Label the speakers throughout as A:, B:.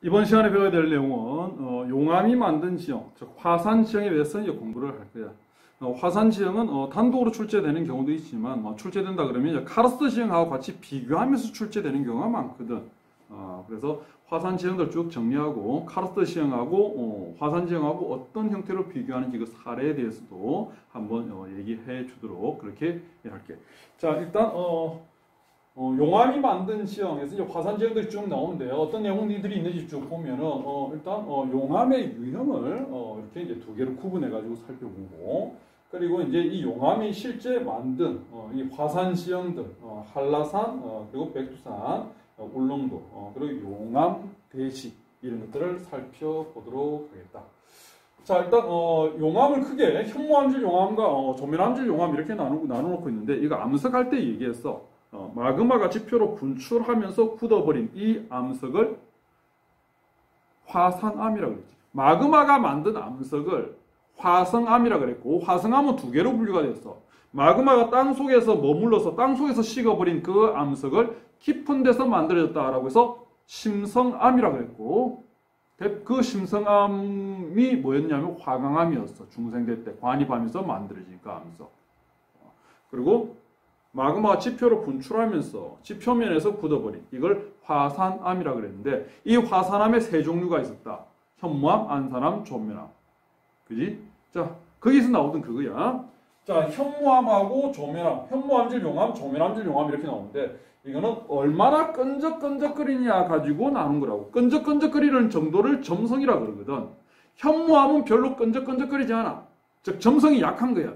A: 이번 시간에 배워야 될 내용은 용암이 만든 지형, 즉 화산 지형에 대해서 이제 공부를 할 거야. 화산 지형은 단독으로 출제되는 경우도 있지만 출제된다 그러면 이제 카르스트 지형하고 같이 비교하면서 출제되는 경우가 많거든. 그래서 화산 지형들 쭉 정리하고 카르스트 지형하고 화산 지형하고 어떤 형태로 비교하는지 그 사례에 대해서도 한번 얘기해 주도록 그렇게 할게. 자, 일단 용암이 만든 지형에서 이제 화산 지형들이 쭉 나오는데요. 어떤 내용들이 있는지 쭉 보면은 일단 용암의 유형을 이렇게 이제 두 개로 구분해 가지고 살펴보고, 그리고 이제 이 용암이 실제 만든 이 화산 지형들, 한라산, 그리고 백두산, 울릉도, 그리고 용암 대지 이런 것들을 살펴보도록 하겠다. 자, 일단 용암을 크게 현무암질 용암과 조면암질 용암 이렇게 나눠놓고 있는데, 이거 암석할 때 얘기했어. 마그마가 지표로 분출하면서 굳어버린 이 암석을 화산암이라고 그랬지. 마그마가 만든 암석을 화성암이라고 그랬고, 화성암은 두 개로 분류가 됐어. 마그마가 땅 속에서 머물러서 땅 속에서 식어버린 그 암석을 깊은 데서 만들어졌다라고 해서 심성암이라고 그랬고, 그 심성암이 뭐였냐면 화강암이었어. 중생대 때 관입하면서 만들어진 그 암석. 그리고 마그마가 지표로 분출하면서 지표면에서 굳어버린 이걸 화산암이라고 그랬는데, 이 화산암에 세 종류가 있었다. 현무암, 안산암, 조면암. 그지? 자, 거기서 나오던 그거야. 자, 현무암하고 조면암, 현무암질 용암, 조면암질 용암 이렇게 나오는데, 이거는 얼마나 끈적끈적거리냐 가지고 나눈 거라고. 끈적끈적거리는 정도를 점성이라 그러거든. 현무암은 별로 끈적끈적거리지 않아. 즉 점성이 약한 거야.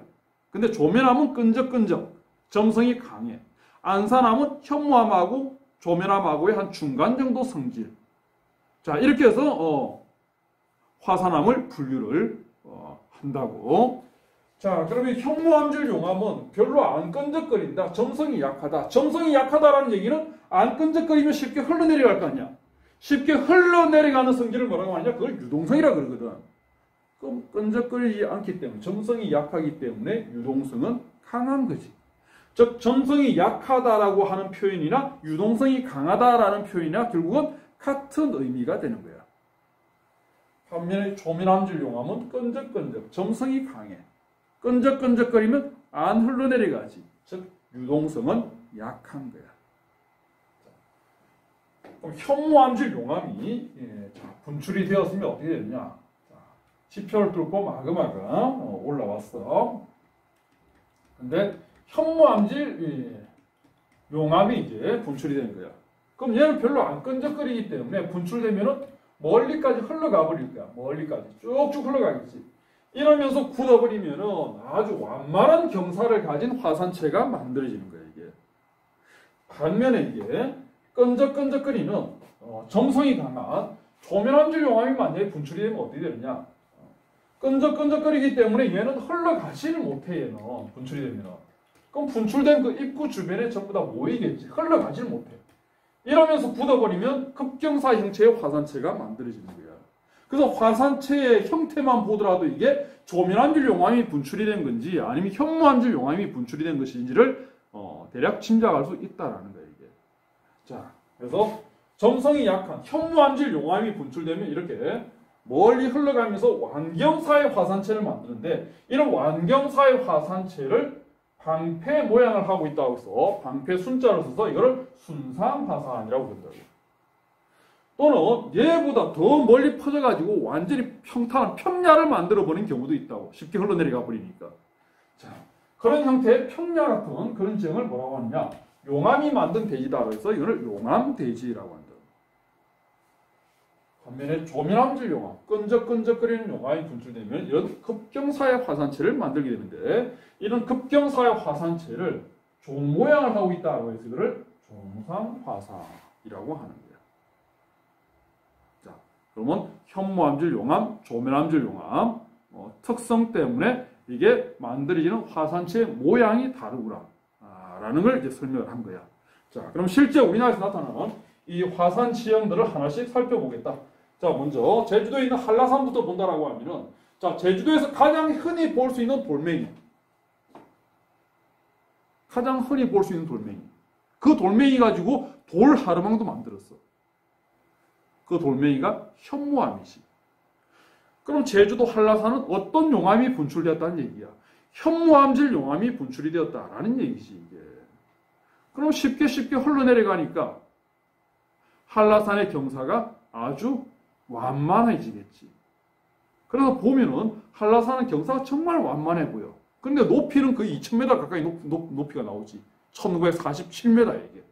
A: 근데 조면암은 끈적끈적, 점성이 강해. 안산암은 현무암하고 조면암하고의 한 중간 정도 성질. 자, 이렇게 해서 화산암을 분류를 한다고. 자, 그러면 현무암질 용암은 별로 안 끈적거린다. 점성이 약하다. 점성이 약하다라는 얘기는 안 끈적거리면 쉽게 흘러내려갈 거 아니야. 쉽게 흘러내려가는 성질을 뭐라고 하냐? 그걸 유동성이라 그러거든. 그럼 끈적거리지 않기 때문에, 점성이 약하기 때문에 유동성은 강한 거지. 즉 점성이 약하다라고 하는 표현이나 유동성이 강하다라는 표현이나 결국은 같은 의미가 되는 거야. 반면에 조면암질 용암은 끈적끈적, 점성이 강해. 끈적끈적거리면 안 흘러내려가지. 즉 유동성은 약한 거야. 그럼 현무암질 용암이 분출이 되었으면 어떻게 되느냐? 지표를 뚫고 마그마가 올라왔어. 근데 현무암질 용암이 이제 분출이 되는 거야. 그럼 얘는 별로 안 끈적거리기 때문에 분출되면은 멀리까지 흘러가 버릴 거야. 멀리까지 쭉쭉 흘러가겠지. 이러면서 굳어버리면은 아주 완만한 경사를 가진 화산체가 만들어지는 거야, 이게. 반면에 이게 끈적끈적거리는 점성이 강한 조면암질 용암이 만약에 분출이 되면 어떻게 되느냐? 끈적끈적거리기 때문에 얘는 흘러가지를 못해. 얘는 분출이 되면. 그럼 분출된 그 입구 주변에 전부 다 모이겠지. 흘러가지를 못해. 이러면서 굳어버리면 급경사 형체의 화산체가 만들어지는 거야. 그래서 화산체의 형태만 보더라도 이게 조면암질 용암이 분출이 된 건지 아니면 현무암질 용암이 분출이 된 것인지를 대략 짐작할 수 있다라는 거야, 이게. 자, 그래서 점성이 약한 현무암질 용암이 분출되면 이렇게 멀리 흘러가면서 완경사의 화산체를 만드는데, 이런 완경사의 화산체를 방패 모양을 하고 있다고 해서 방패 순자를 써서 이거를 순상화산이라고 부른다고. 또는 얘보다 더 멀리 퍼져가지고 완전히 평탄한 평야를 만들어버린 경우도 있다고. 쉽게 흘러내려가 버리니까. 자, 그런 형태의 평야 같은 그런 지형을 뭐라고 하느냐? 용암이 만든 대지다. 그래서 이거를 용암대지라고 한다. 반면에 조면암질 용암, 끈적끈적거리는 용암이 분출되면 이런 급경사의 화산체를 만들게 되는데, 이런 급경사의 화산체를 종 모양을 하고 있다고 해서 이거를 종상화산이라고 하는 거예요. 자, 그러면 현무암질 용암, 조면암질 용암 특성 때문에 이게 만들어지는 화산체의 모양이 다르구나 라는 걸 이제 설명을 한 거야. 자, 그럼 실제 우리나라에서 나타나는 이 화산 지형들을 하나씩 살펴보겠다. 자, 먼저 제주도에 있는 한라산부터 본다라고 하면은, 자, 제주도에서 가장 흔히 볼 수 있는 돌멩이. 가장 흔히 볼 수 있는 돌멩이. 그 돌멩이 가지고 돌 하르망도 만들었어. 그 돌멩이가 현무암이지. 그럼 제주도 한라산은 어떤 용암이 분출되었다는 얘기야? 현무암질 용암이 분출이 되었다라는 얘기지 이게. 그럼 쉽게 흘러내려가니까 한라산의 경사가 아주 완만해지겠지. 그래서 보면은 한라산은 경사가 정말 완만해 보여. 그런데 높이는 거의 2000m 가까이 높이가 나오지. 1947m 이게.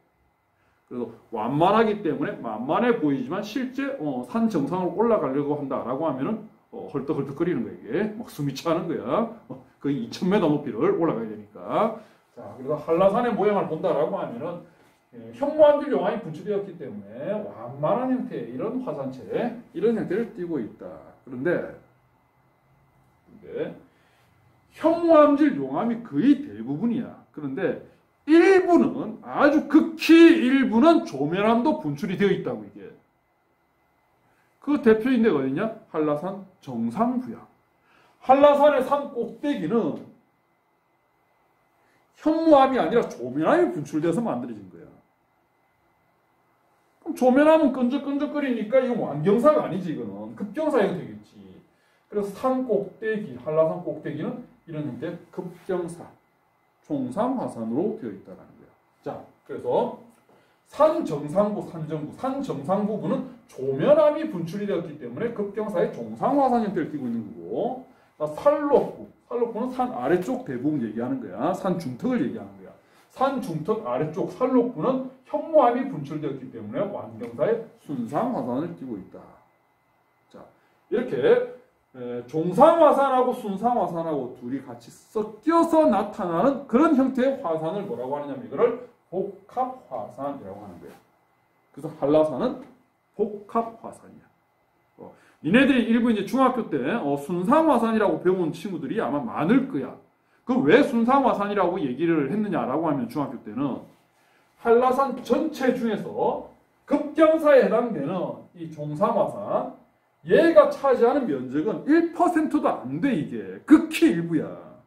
A: 그래서 완만하기 때문에 만만해 보이지만 실제 산 정상으로 올라가려고 한다라고 하면은 헐떡헐떡거리는 거야 이게. 막 숨이 차는 거야. 거의 2000m 높이를 올라가야 되니까. 자, 그래서 한라산의 모양을 본다라고 하면은 현무암질 용암이 분출되었기 때문에 완만한 형태의 이런 화산체, 이런 형태를 띠고 있다. 그런데 현무암질 용암이 거의 대부분이야. 그런데 일부는, 아주 극히 일부는 조면암도 분출이 되어 있다고 이게. 그 대표인 데가 어디냐? 한라산 정상부야. 한라산의 산 꼭대기는 현무암이 아니라 조면암이 분출돼서 만들어진 거야. 그럼 조면암은 끈적끈적거리니까 이건 완경사가 아니지. 이거는 급경사가 되겠지. 그래서 산 꼭대기, 한라산 꼭대기는 이런 형태의 급경사, 총상화산으로 되어 있다는 거야. 자, 그래서 산 정상부, 산 정상부분은 조면암이 분출이 되었기 때문에 급경사의 종상화산 형태를 띠고 있는 거고, 산록부는 산 아래쪽 대부분 얘기하는 거야. 산 중턱을 얘기하는 거야. 산 중턱 아래쪽 산록부는 현무암이 분출되었기 때문에 완경사의 순상화산을 띠고 있다. 자, 이렇게 종상화산하고 순상화산하고 둘이 같이 섞여서 나타나는 그런 형태의 화산을 뭐라고 하느냐면 이거를 복합화산이라고 하는 거야. 그래서 한라산은 복합화산이야. 니네들이 일부 이제 중학교 때 순상화산이라고 배운 친구들이 아마 많을 거야. 그 왜 순상화산이라고 얘기를 했느냐라고 하면 중학교 때는 한라산 전체 중에서 급경사에 해당되는 이 종상화산, 얘가 차지하는 면적은 1%도 안 돼 이게. 극히 일부야.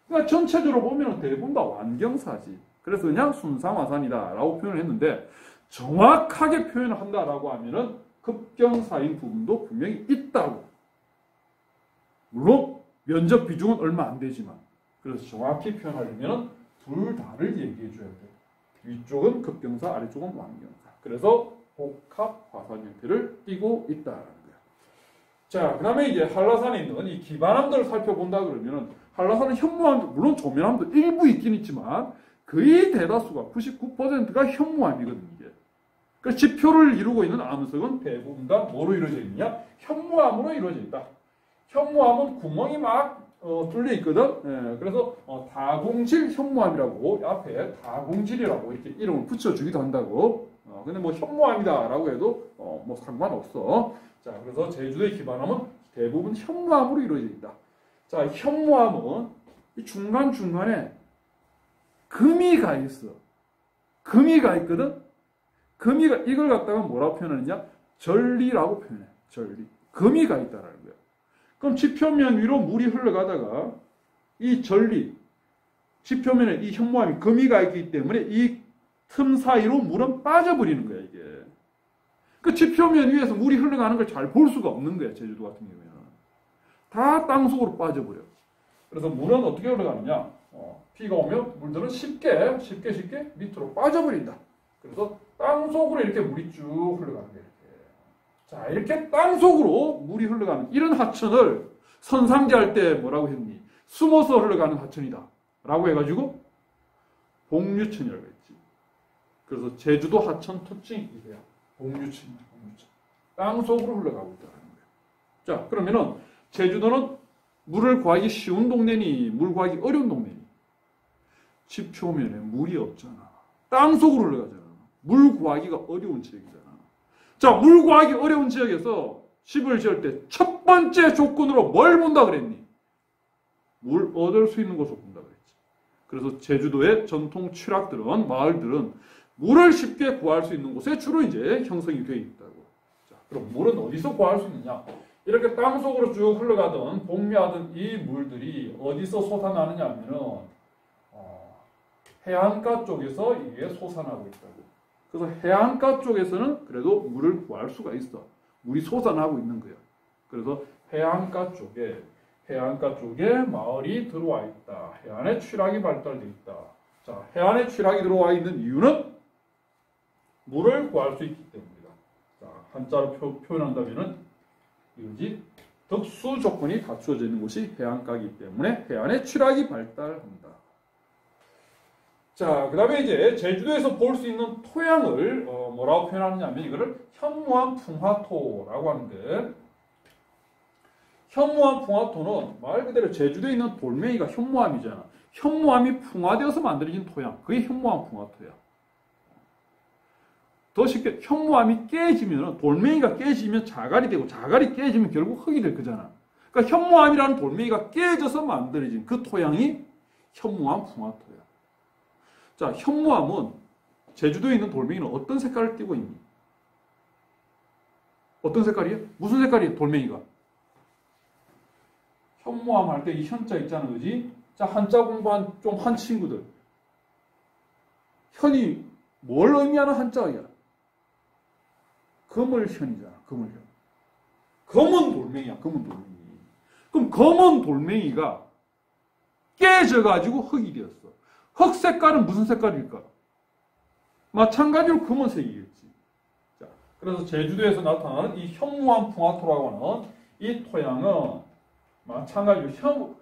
A: 그러니까 전체적으로 보면 대부분 다 완경사지. 그래서 그냥 순상화산이다라고 표현을 했는데 정확하게 표현을 한다라고 하면은 급경사인 부분도 분명히 있다고. 물론 면적 비중은 얼마 안 되지만. 그래서 정확히 표현하려면 둘 다를 얘기해 줘야 돼. 위쪽은 급경사, 아래쪽은 완경사. 그래서 복합화산 형태를 띠고 있다라는 거야. 자, 그 다음에 이제 한라산에 있는 이 기반암들을 살펴본다 그러면은 한라산은 현무암, 물론 조면암도 일부 있긴 있지만 거의 대다수가 99%가 현무암이거든요. 이게. 그 지표를 이루고 있는 암석은 대부분 다 뭐로 이루어져 있느냐? 현무암으로 이루어져 있다. 현무암은 구멍이 막 뚫려 있거든. 예, 그래서 다공질 현무암이라고 앞에 다공질이라고 이렇게 이름을 붙여주기도 한다고. 근데 뭐 현무암이다라고 해도 뭐 상관없어. 자, 그래서 제주도의 기반암은 대부분 현무암으로 이루어져 있다. 자, 현무암은 이 중간중간에 금이가 있어. 금이가 있거든. 금이가 이걸 갖다가 뭐라고 표현하느냐? 전리라고 표현해. 전리. 금이가 있다라는 거야. 그럼 지표면 위로 물이 흘러가다가 이 전리, 지표면에 이 현무암이 금이가 있기 때문에 이 틈 사이로 물은 빠져버리는 거야 이게. 그 지표면 위에서 물이 흘러가는 걸 잘 볼 수가 없는 거야. 제주도 같은 경우에는. 다 땅속으로 빠져버려. 그래서 물은 어떻게 흘러가느냐? 비가 오면 물들은 쉽게 밑으로 빠져버린다. 그래서 땅속으로 이렇게 물이 쭉 흘러가는 거야. 자, 이렇게 땅속으로 물이 흘러가는 이런 하천을 선상제할 때 뭐라고 했니? 숨어서 흘러가는 하천이다. 라고 해가지고 복류천이라고 했지. 그래서 제주도 하천 특징이 이거야. 복류천. 땅속으로 흘러가고 있다는 거야. 자, 그러면은 제주도는 물을 구하기 쉬운 동네니 물 구하기 어려운 동네니? 지표면에 물이 없잖아. 땅속으로 흘러가잖아. 물 구하기가 어려운 지역이잖아. 자, 물 구하기 어려운 지역에서 집을 지을 때 첫 번째 조건으로 뭘 본다 그랬니? 물 얻을 수 있는 곳을 본다 그랬지. 그래서 제주도의 전통 취락들은, 마을들은 물을 쉽게 구할 수 있는 곳에 주로 이제 형성이 되어 있다고. 자, 그럼 물은 어디서 구할 수 있느냐? 이렇게 땅속으로 쭉 흘러가던 복류하던 이 물들이 어디서 솟아나느냐 하면은 해안가 쪽에서 이게 솟아나고 있다고. 그래서 해안가 쪽에서는 그래도 물을 구할 수가 있어. 물이 솟아나고 있는 거야. 그래서 해안가 쪽에 마을이 들어와 있다. 해안에 취락이 발달되어 있다. 자, 해안에 취락이 들어와 있는 이유는 물을 구할 수 있기 때문이다. 자, 한자로 표현한다면은 이거지. 특수 조건이 갖추어져 있는 곳이 해안가이기 때문에 해안에 취락이 발달한다. 자, 그 다음에 이제 제주도에서 볼 수 있는 토양을 뭐라고 표현하느냐면 이거를 현무암 풍화토라고 하는데, 현무암 풍화토는 말 그대로 제주도에 있는 돌멩이가 현무암이잖아. 현무암이 풍화되어서 만들어진 토양, 그게 현무암 풍화토야. 더 쉽게 현무암이 깨지면, 돌멩이가 깨지면 자갈이 되고 자갈이 깨지면 결국 흙이 될 거잖아. 그러니까 현무암이라는 돌멩이가 깨져서 만들어진 그 토양이 현무암 풍화토야. 자, 현무암은 제주도에 있는 돌멩이는 어떤 색깔을 띠고 있니? 어떤 색깔이야? 무슨 색깔이야, 돌멩이가? 현무암 할 때 이 현자 있잖아, 그지? 자, 한자 공부한 좀 한 친구들. 현이 뭘 의미하는 한자야? 검을현이잖아, 검을현. 검은 돌멩이야, 검은 돌멩이. 그럼 검은 돌멩이가 깨져가지고 흙이 되었어. 흙 색깔은 무슨 색깔일까? 마찬가지로 검은색이겠지. 자, 그래서 제주도에서 나타나는 이 현무암 풍화토라고 하는 이 토양은 마찬가지로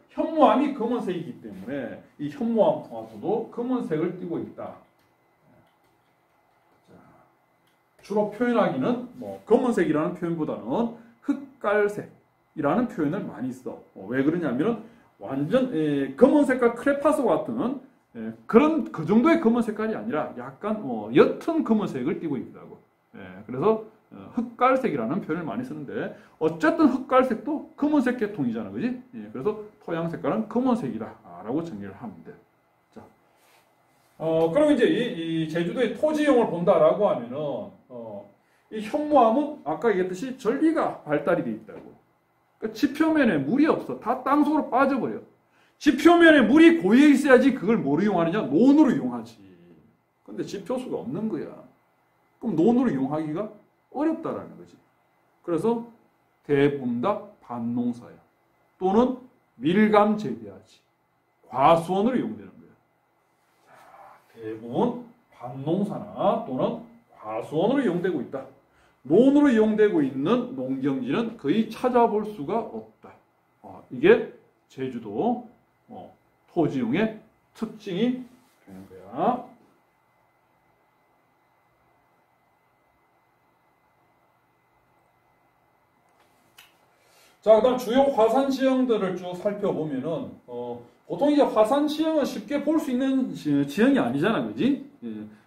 A: 현무암이 검은색이기 때문에 이 현무암 풍화토도 검은색을 띠고 있다. 자, 주로 표현하기는 검은색이라는 표현보다는 흑갈색이라는 표현을 많이 써. 왜 그러냐면은 완전 검은색과 크레파스와 같은 그 정도의 검은 색깔이 아니라 약간 옅은 검은색을 띠고 있다고. 그래서 흑갈색이라는 표현을 많이 쓰는데 어쨌든 흑갈색도 검은색 계통이잖아, 그지? 그래서 토양 색깔은 검은색이다라고 정리를 하면 돼. 자, 그럼 이제 이 제주도의 토지용을 본다라고 하면은 이 현무암은 아까 얘기했듯이 전리가 발달이 돼 있다고. 그러니까 지표면에 물이 없어. 다 땅속으로 빠져버려. 지표면에 물이 고여 있어야지 그걸 뭐로 이용하느냐? 논으로 이용하지. 근데 지표수가 없는 거야. 그럼 논으로 이용하기가 어렵다라는 거지. 그래서 대부분 다 반농사야. 또는 밀감 재배하지. 과수원으로 이용되는 거야. 자, 대부분 반농사나 또는 과수원으로 이용되고 있다. 논으로 이용되고 있는 농경지는 거의 찾아볼 수가 없다. 이게 제주도 토지용의 특징이 되는 거야. 자, 그다음 주요 화산 지형들을 쭉 살펴보면은 보통 이제 화산 지형은 쉽게 볼 수 있는 지형이 아니잖아, 그지?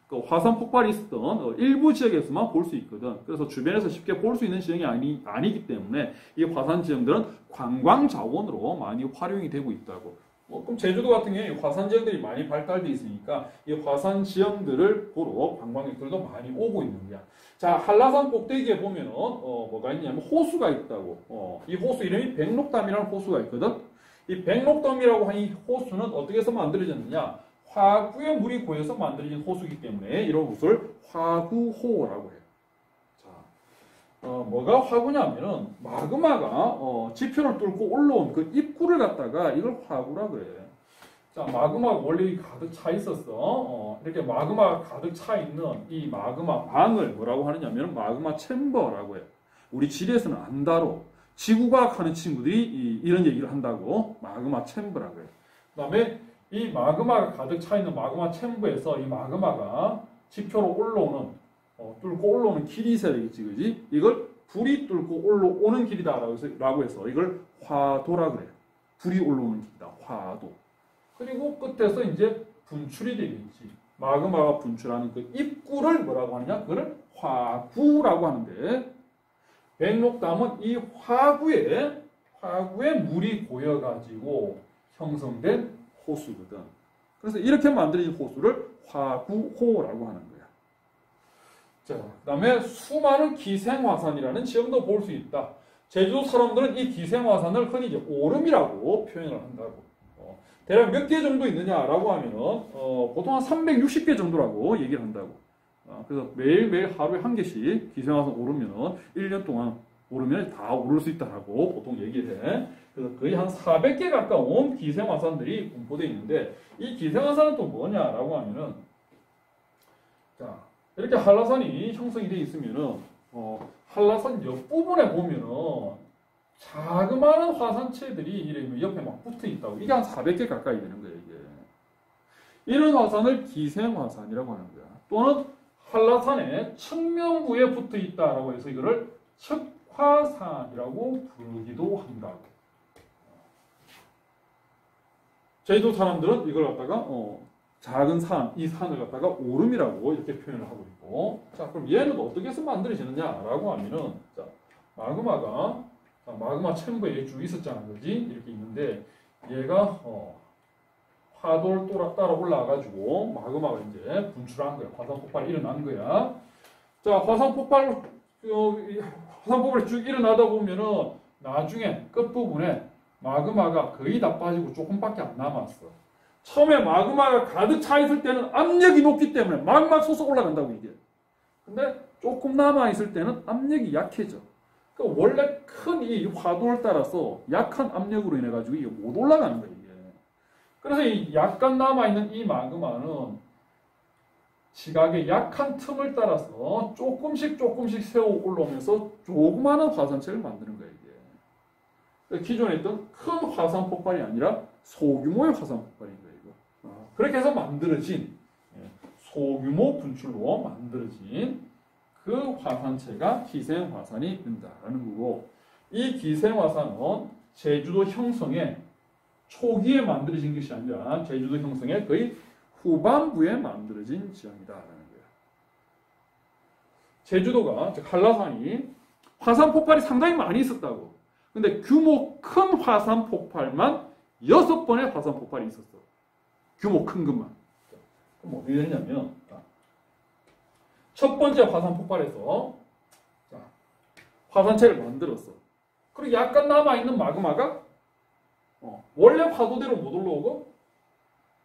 A: 그 화산 폭발이 있었던 일부 지역에서만 볼 수 있거든. 그래서 주변에서 쉽게 볼 수 있는 지형이 아니기 때문에 이 화산 지형들은 관광 자원으로 많이 활용이 되고 있다고. 그럼 제주도 같은 경우에 화산 지형들이 많이 발달되어 있으니까 이 화산 지형들을 보러 관광객들도 많이 오고 있는 거야. 자, 한라산 꼭대기에 보면은 뭐가 있냐면 호수가 있다고. 이 호수 이름이 백록담이라는 호수가 있거든. 이 백록담이라고 하는 이 호수는 어떻게 해서 만들어졌느냐? 화구에 물이 고여서 만들어진 호수이기 때문에 이런 호수를 화구호라고 해요. 자, 뭐가 화구냐면은 마그마가 지표를 뚫고 올라온 그 입구를 갖다가 이걸 화구라 그래. 자, 마그마가 원래 가득 차 있었어. 이렇게 마그마가 가득 차 있는 이 마그마 방을 뭐라고 하느냐면 마그마 챔버라고 해요. 우리 지리에서는 안 다뤄. 지구과학 하는 친구들이 이런 얘기를 한다고 마그마 챔버라고 해요. 그 다음에 이 마그마가 가득 차 있는 마그마 챔버에서 이 마그마가 지표로 올라오는 뚫고 올라오는 길이 있어야 되겠지, 그지? 이걸 불이 뚫고 올라오는 길이다라고 해서 이걸 화도라 그래요. 불이 올라오는 길이다, 화도. 그리고 끝에서 이제 분출이 되겠지. 마그마가 분출하는 그 입구를 뭐라고 하느냐? 그걸 화구라고 하는데, 백록담은 이 화구에 물이 고여가지고 형성된 호수거든. 그래서 이렇게 만들어진 호수를 화구호라고 하는 거야. 자, 그 다음에 수많은 기생화산이라는 지형도 볼 수 있다. 제주도 사람들은 이 기생화산을 흔히 이제 오름이라고 표현을 한다고. 대략 몇 개 정도 있느냐라고 하면은 보통 한 360개 정도라고 얘기를 한다고. 그래서 매일매일 하루에 한 개씩 기생화산 오르면 1년 동안 오르면 다 오를 수 있다라고 보통 얘기를 해. 그래서 거의 한 400개 가까운 기생화산들이 분포되어 있는데 이 기생화산은 또 뭐냐라고 하면은 자 이렇게 한라산이 형성이 되어 있으면은 한라산 옆부분에 보면은 자그마한 화산체들이 이렇게 옆에 막 붙어 있다고. 이게 한 400개 가까이 되는 거예요, 이게. 이런 화산을 기생화산이라고 하는 거야. 또는 한라산의 측면부에 붙어 있다라고 해서 이거를 측화산이라고 부르기도 한다. 제주도 사람들은 이걸 갖다가 작은 산, 이 산을 갖다가 오름이라고 이렇게 표현을 하고 있고. 자, 그럼 얘는 어떻게 해서 만들어지느냐라고 하면은 자, 마그마 챔버에 쭉 있었잖아, 그지? 이렇게 있는데 얘가 화돌 따라 올라와가지고 마그마가 이제 분출한 거야. 화산 폭발이 일어난 거야. 자, 화산 폭발이 쭉 일어나다 보면은 나중에 끝부분에 마그마가 거의 다 빠지고 조금밖에 안 남았어. 처음에 마그마가 가득 차 있을 때는 압력이 높기 때문에 막 솟아 올라간다고 이게. 근데 조금 남아 있을 때는 압력이 약해져. 그러니까 원래 큰 이 화돌 따라서 약한 압력으로 인해 가지고 이게 못 올라가는 거예요. 이게. 그래서 이 약간 남아 있는 이 마그마는 지각의 약한 틈을 따라서 조금씩 세워 올라오면서 조그마한 화산체를 만드는 거예요. 이게. 기존에 있던 큰 화산 폭발이 아니라 소규모의 화산 폭발인 거예요. 이거. 그렇게 해서 만들어진 소규모 분출로 만들어진 그 화산체가 기생화산이 된다라는 거고, 이 기생화산은 제주도 형성의 초기에 만들어진 것이 아니라 제주도 형성의 거의 후반부에 만들어진 지형이다라는 거예요. 제주도가 즉 한라산이 화산 폭발이 상당히 많이 있었다고. 근데 규모 큰 화산 폭발만 6번의 화산 폭발이 있었어. 규모 큰 것만. 그럼 어떻게 되냐면 첫 번째 화산 폭발에서 화산체를 만들었어. 그리고 약간 남아있는 마그마가 원래 화도대로 못 올라오고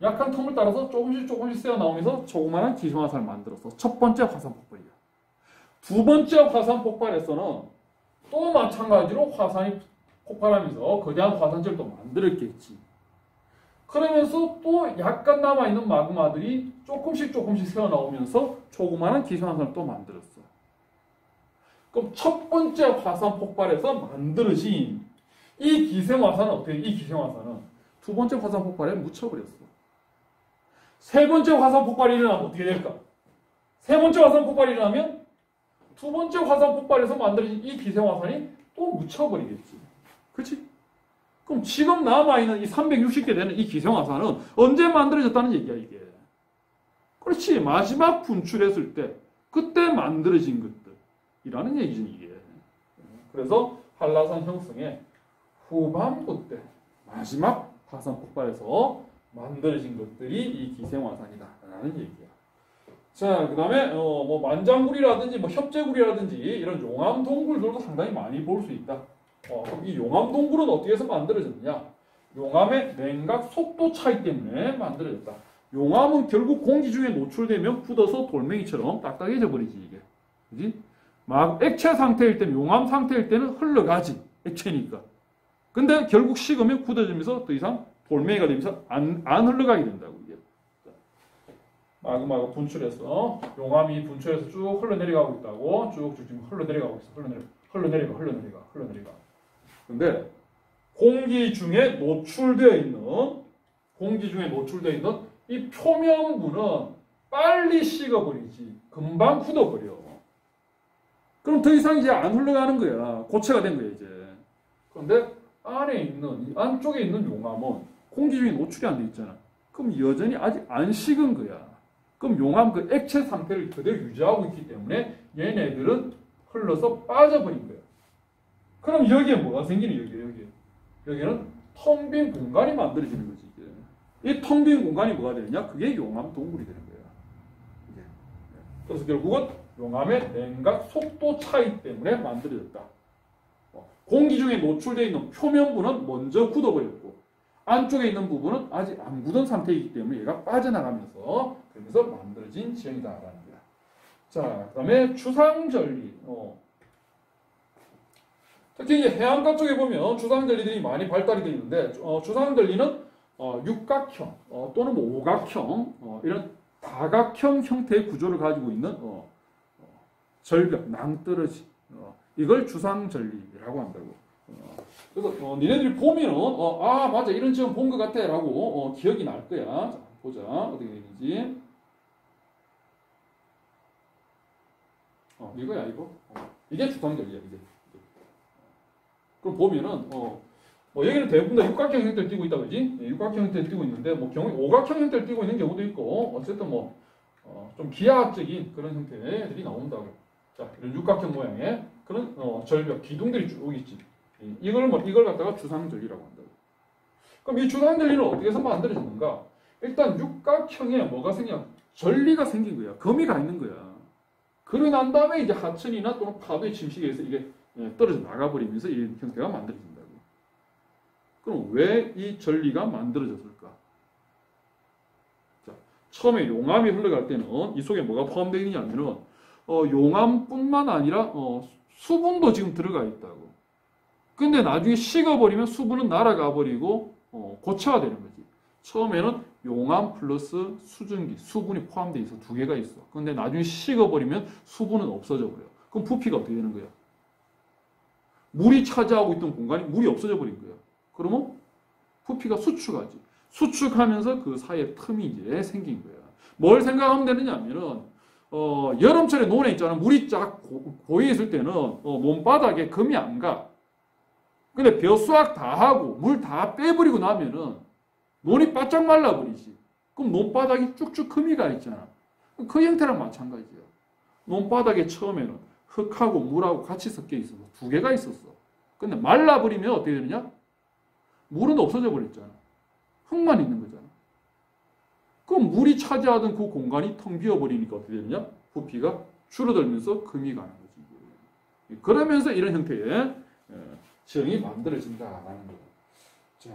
A: 약한 틈을 따라서 조금씩 새어 나오면서 조그마한 기생화산을 만들었어. 첫 번째 화산 폭발이야. 두 번째 화산 폭발에서는 또 마찬가지로 화산이 폭발하면서 거대한 화산체를 또 만들었겠지. 그러면서 또 약간 남아있는 마그마들이 조금씩 새어 나오면서 조그마한 기생화산을 또 만들었어. 그럼 첫 번째 화산 폭발에서 만들어진 이 기생화산은 어떻게 해? 이 기생화산은 두 번째 화산 폭발에 묻혀버렸어. 세 번째 화산 폭발이 일어나면 어떻게 될까? 세 번째 화산 폭발이 일어나면 두 번째 화산 폭발에서 만들어진 이 기생화산이 또 묻혀버리겠지. 그렇지? 그럼 지금 남아있는 이 360개 되는 이 기생화산은 언제 만들어졌다는 얘기야, 이게. 그렇지. 마지막 분출했을 때, 그때 만들어진 것들이라는 얘기지, 이게. 그래서 한라산 형성의 후반부 때, 마지막 화산 폭발에서 만들어진 것들이 이 기생화산이다라는 얘기야. 자, 그 다음에, 만장굴이라든지, 협재굴이라든지, 이런 용암 동굴들도 상당히 많이 볼 수 있다. 그럼 이 용암 동굴은 어떻게 해서 만들어졌느냐? 용암의 냉각 속도 차이 때문에 만들어졌다. 용암은 결국 공기 중에 노출되면 굳어서 돌멩이처럼 딱딱해져 버리지, 이게. 그지? 막 액체 상태일 때는, 용암 상태일 때는 흘러가지. 액체니까. 근데 결국 식으면 굳어지면서 더 이상 돌멩이가 되면서 안 흘러가게 된다고, 이게. 마그마가 분출해서, 용암이 분출해서 쭉 흘러내려가고 있다고. 쭉 지금 흘러내려가고 있어. 흘러내려가. 근데 공기 중에 노출되어 있는 이 표면부는 빨리 식어버리지. 금방 굳어버려. 그럼 더 이상 이제 안 흘러가는 거야. 고체가 된 거야, 이제. 그런데 안쪽에 있는 용암은 공기 중에 노출이 안 돼 있잖아. 그럼 여전히 아직 안 식은 거야. 그럼 용암 그 액체 상태를 그대로 유지하고 있기 때문에 얘네들은 흘러서 빠져버린 거야. 그럼 여기에 뭐가 생기는 여기는 텅 빈 공간이 만들어지는 거지. 이 텅 빈 공간이 뭐가 되느냐? 그게 용암 동굴이 되는 거야. 그래서 결국은 용암의 냉각 속도 차이 때문에 만들어졌다. 공기 중에 노출되어 있는 표면부는 먼저 굳어버렸고 안쪽에 있는 부분은 아직 안 굳은 상태이기 때문에 얘가 빠져나가면서 그러면서 만들어진 지형이다라는 거야. 자, 그다음에 주상절리. 특히 이제 해안가 쪽에 보면 주상절리들이 많이 발달이 되어 있는데 주상절리는 육각형 또는 뭐 오각형 이런 다각형 형태의 구조를 가지고 있는 절벽, 낭떠러지 이걸 주상절리라고 한다고. 그래서 니네들이 보면은 아 맞아 이런 지형 본 것 같아라고 기억이 날 거야. 자, 보자 어떻게 되는지. 이거야 이거. 이게 주상절리야 이게. 그럼 보면은 여기는 대부분 다 육각형 형태를 띠고 있다 그지? 육각형 형태를 띠고 있는데 뭐 경우 오각형 형태를 띠고 있는 경우도 있고 어쨌든 뭐 좀 기하학적인 그런 형태들이 나온다고. 자, 이런 육각형 모양의 그런 절벽 기둥들이 쭉 있지. 이걸 갖다가 주상절리라고 한다고. 그럼 이 주상절리는 어떻게 해서 만들어지는가? 일단 육각형에 뭐가 생겨? 절리가 생긴 거야. 거미가 있는 거야. 그러고 난 다음에 이제 하천이나 또는 파도의 침식에 의해서 이게 떨어져 나가버리면서 이 형태가 만들어진다고. 그럼 왜 이 절리가 만들어졌을까? 자, 처음에 용암이 흘러갈 때는 이 속에 뭐가 포함되어 있느냐면은 용암뿐만 아니라 수분도 지금 들어가 있다고. 근데 나중에 식어버리면 수분은 날아가 버리고 고체화 되는 거지. 처음에는 용암 플러스 수증기, 수분이 포함되어 있어. 두 개가 있어. 근데 나중에 식어버리면 수분은 없어져 버려. 그럼 부피가 어떻게 되는 거야? 물이 차지하고 있던 공간이 물이 없어져 버린 거야. 그러면 부피가 수축하지. 수축하면서 그 사이에 틈이 이제 생긴 거야. 뭘 생각하면 되느냐 하면은 여름철에 논에 있잖아. 물이 쫙 고여 있을 때는 몸바닥에 금이 안 가. 근데 벼수학 다 하고 물 다 빼버리고 나면은 논이 바짝 말라버리지. 그럼 논바닥이 쭉쭉 금이 가 있잖아. 그 형태랑 마찬가지야. 논바닥에 처음에는 흙하고 물하고 같이 섞여 있어서 두 개가 있었어. 근데 말라버리면 어떻게 되느냐? 물은 없어져 버렸잖아. 흙만 있는 거잖아. 그럼 물이 차지하던 그 공간이 텅 비어버리니까 어떻게 되느냐? 부피가 줄어들면서 금이 가는 거지. 그러면서 이런 형태의 지형이 만들어진다라는 거예요. 자,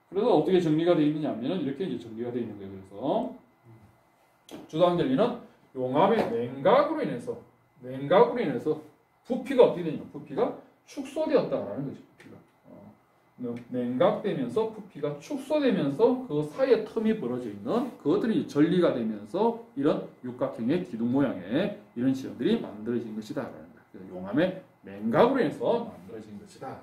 A: 그래서 어떻게 정리가 되어 있느냐 하면 이렇게 이제 정리가 되어 있는 거예요. 그래서 주상절리는 용암의 냉각으로 인해서 부피가 어떻게 되냐? 부피가 축소되었다라는 거지. 부피가 냉각되면서 부피가 축소되면서 그 사이에 틈이 벌어져 있는 그것들이 전리가 되면서 이런 육각형의 기둥 모양의 이런 지형들이 만들어진 것이다라는 거예요. 용암의 냉각으로 인해서 만들어진 것이다.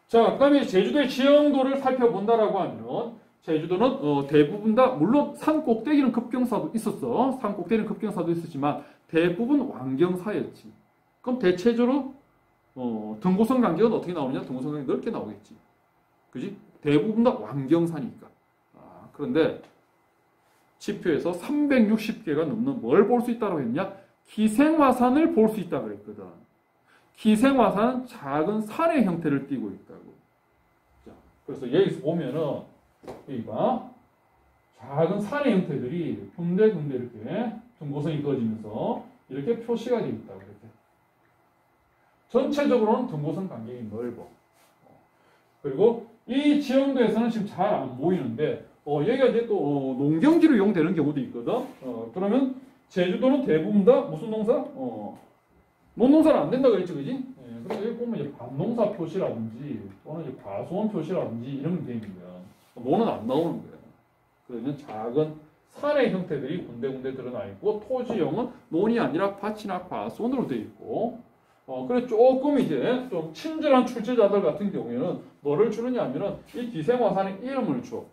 A: 자, 그다음에 제주도의 지형도를 살펴본다라고 하면 제주도는 대부분 다 물론 산 꼭대기는 급경사도 있었어. 산 꼭대기는 급경사도 있었지만 대부분 완경사였지. 그럼 대체적으로 등고선 간격은 어떻게 나오느냐? 등고선 간격이 넓게 나오겠지. 그지? 대부분 다 완경사니까. 그런데 지표에서 360개가 넘는 뭘 볼 수 있다고 했냐? 기생화산을 볼 수 있다고 그랬거든. 기생화산은 작은 산의 형태를 띠고 있다고. 자, 그래서 여기서 보면은 여기가 작은 산의 형태들이 군데군데 이렇게 등고선이 그어지면서 이렇게 표시가 되어 있다고 이렇게. 전체적으로는 등고선 간격이 넓어. 그리고 이 지형도에서는 지금 잘 안 보이는데 여기가 이제 또 농경지로 이용되는 경우도 있거든. 그러면 제주도는 대부분 다 무슨 농사? 논농사는 안 된다 그랬지, 그지? 그래서 여기 보면 이제 반농사 표시라든지 또는 이제 과수원 표시라든지 이런 게 되는 거야. 논은 안 나오는 거야. 그러면 작은 산의 형태들이 군데군데 드러나 있고 토지용은 논이 아니라 밭이나 과수원으로 되어 있고. 그래 조금 이제 좀 친절한 출제자들 같은 경우에는 뭐를 주느냐 하면은 이 기생화산의 이름을 줘.